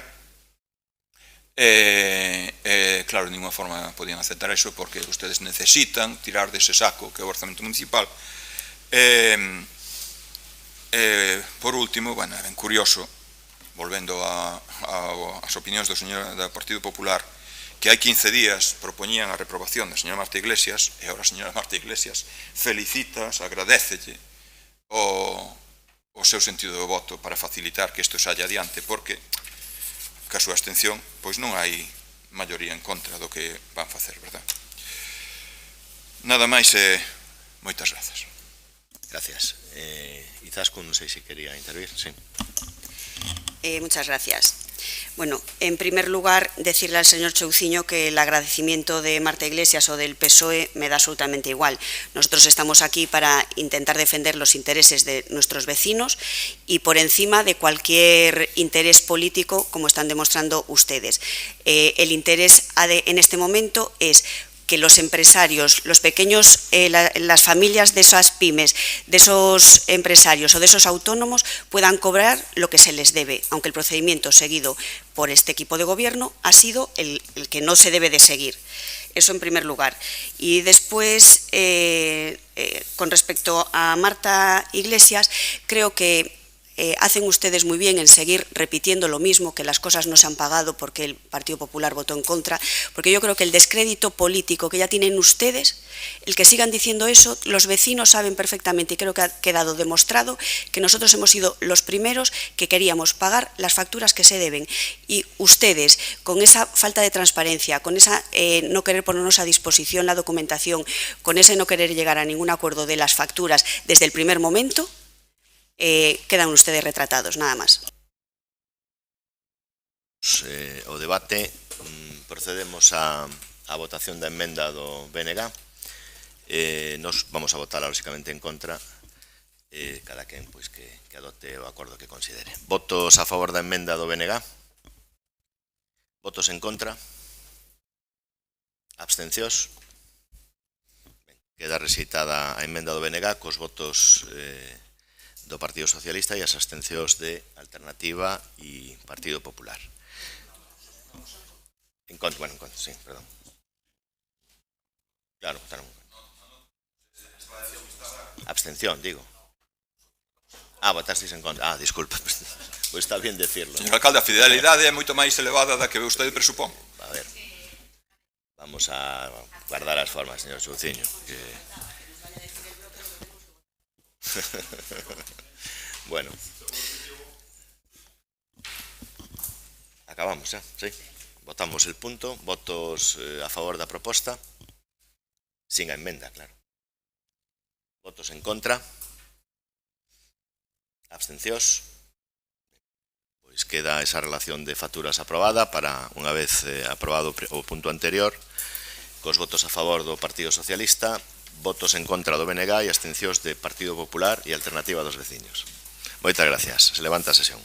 Claro, de ninguna forma podían aceptar eso porque ustedes necesitan tirar dese saco que é o orzamento municipal. Por último, bueno, é ben curioso, volvendo ás opinións do señor do Partido Popular, que hai 15 días propoñían a reprobación da señora Marta Iglesias, e agora a señora Marta Iglesias felicitas, agradécelle o seu sentido de voto para facilitar que isto saia adiante, porque ca súa abstención, pois non hai maioría en contra do que van facer, verdad? Nada máis e moitas grazas. Gracias. Izaskun, non sei se quería intervir, sí. Muchas gracias. Bueno, en primer lugar, decirle al señor Chouciño que el agradecimiento de Marta Iglesias o del PSOE me da absolutamente igual. Nosotros estamos aquí para intentar defender los intereses de nuestros vecinos y por encima de cualquier interés político, como están demostrando ustedes. El interés en este momento es que los empresarios, los pequeños, las familias de esas pymes, de esos empresarios o de esos autónomos puedan cobrar lo que se les debe, aunque el procedimiento seguido por este equipo de gobierno ha sido el que no se debe de seguir. Eso en primer lugar. Y después, con respecto a Marta Iglesias, creo que hacen ustedes muy bien en seguir repitiendo lo mismo, que las cosas no se han pagado porque el Partido Popular votó en contra, porque yo creo que el descrédito político que ya tienen ustedes, el que sigan diciendo eso, los vecinos saben perfectamente, y creo que ha quedado demostrado, que nosotros hemos sido los primeros que queríamos pagar las facturas que se deben, y ustedes, con esa falta de transparencia, con esa no querer ponernos a disposición la documentación, con ese no querer llegar a ningún acuerdo de las facturas desde el primer momento, quedan ustedes retratados, nada máis. O debate, procedemos a votación da emenda do BNG. Nos vamos a votar, lógicamente, en contra. Cada quen pois, que adopte o acordo que considere. Votos a favor da emenda do BNG? Votos en contra? Abstencións? Queda rexeitada a emenda do BNG cos votos do Partido Socialista e as abstencións de Alternativa e Partido Popular. En contra, bueno, en contra, sí, perdón. Claro, votaron. Abstención, digo. Votasteis en contra. Disculpa, pois está bien decirlo. Señor alcalde, a fidelidade é moito máis elevada da que vostede presupón. A ver, vamos a guardar as formas, señor Xuciño. Bueno, acabamos xa, sí. Votamos el punto. Votos a favor da proposta, sin a emenda, claro. Votos en contra. Abstencións. Pois queda esa relación de facturas aprobada para, unha vez aprobado o punto anterior, cos votos a favor do Partido Socialista, votos en contra do BNG e abstencións de Partido Popular e Alternativa dos Veciños. Moitas gracias. Se levanta a sesión.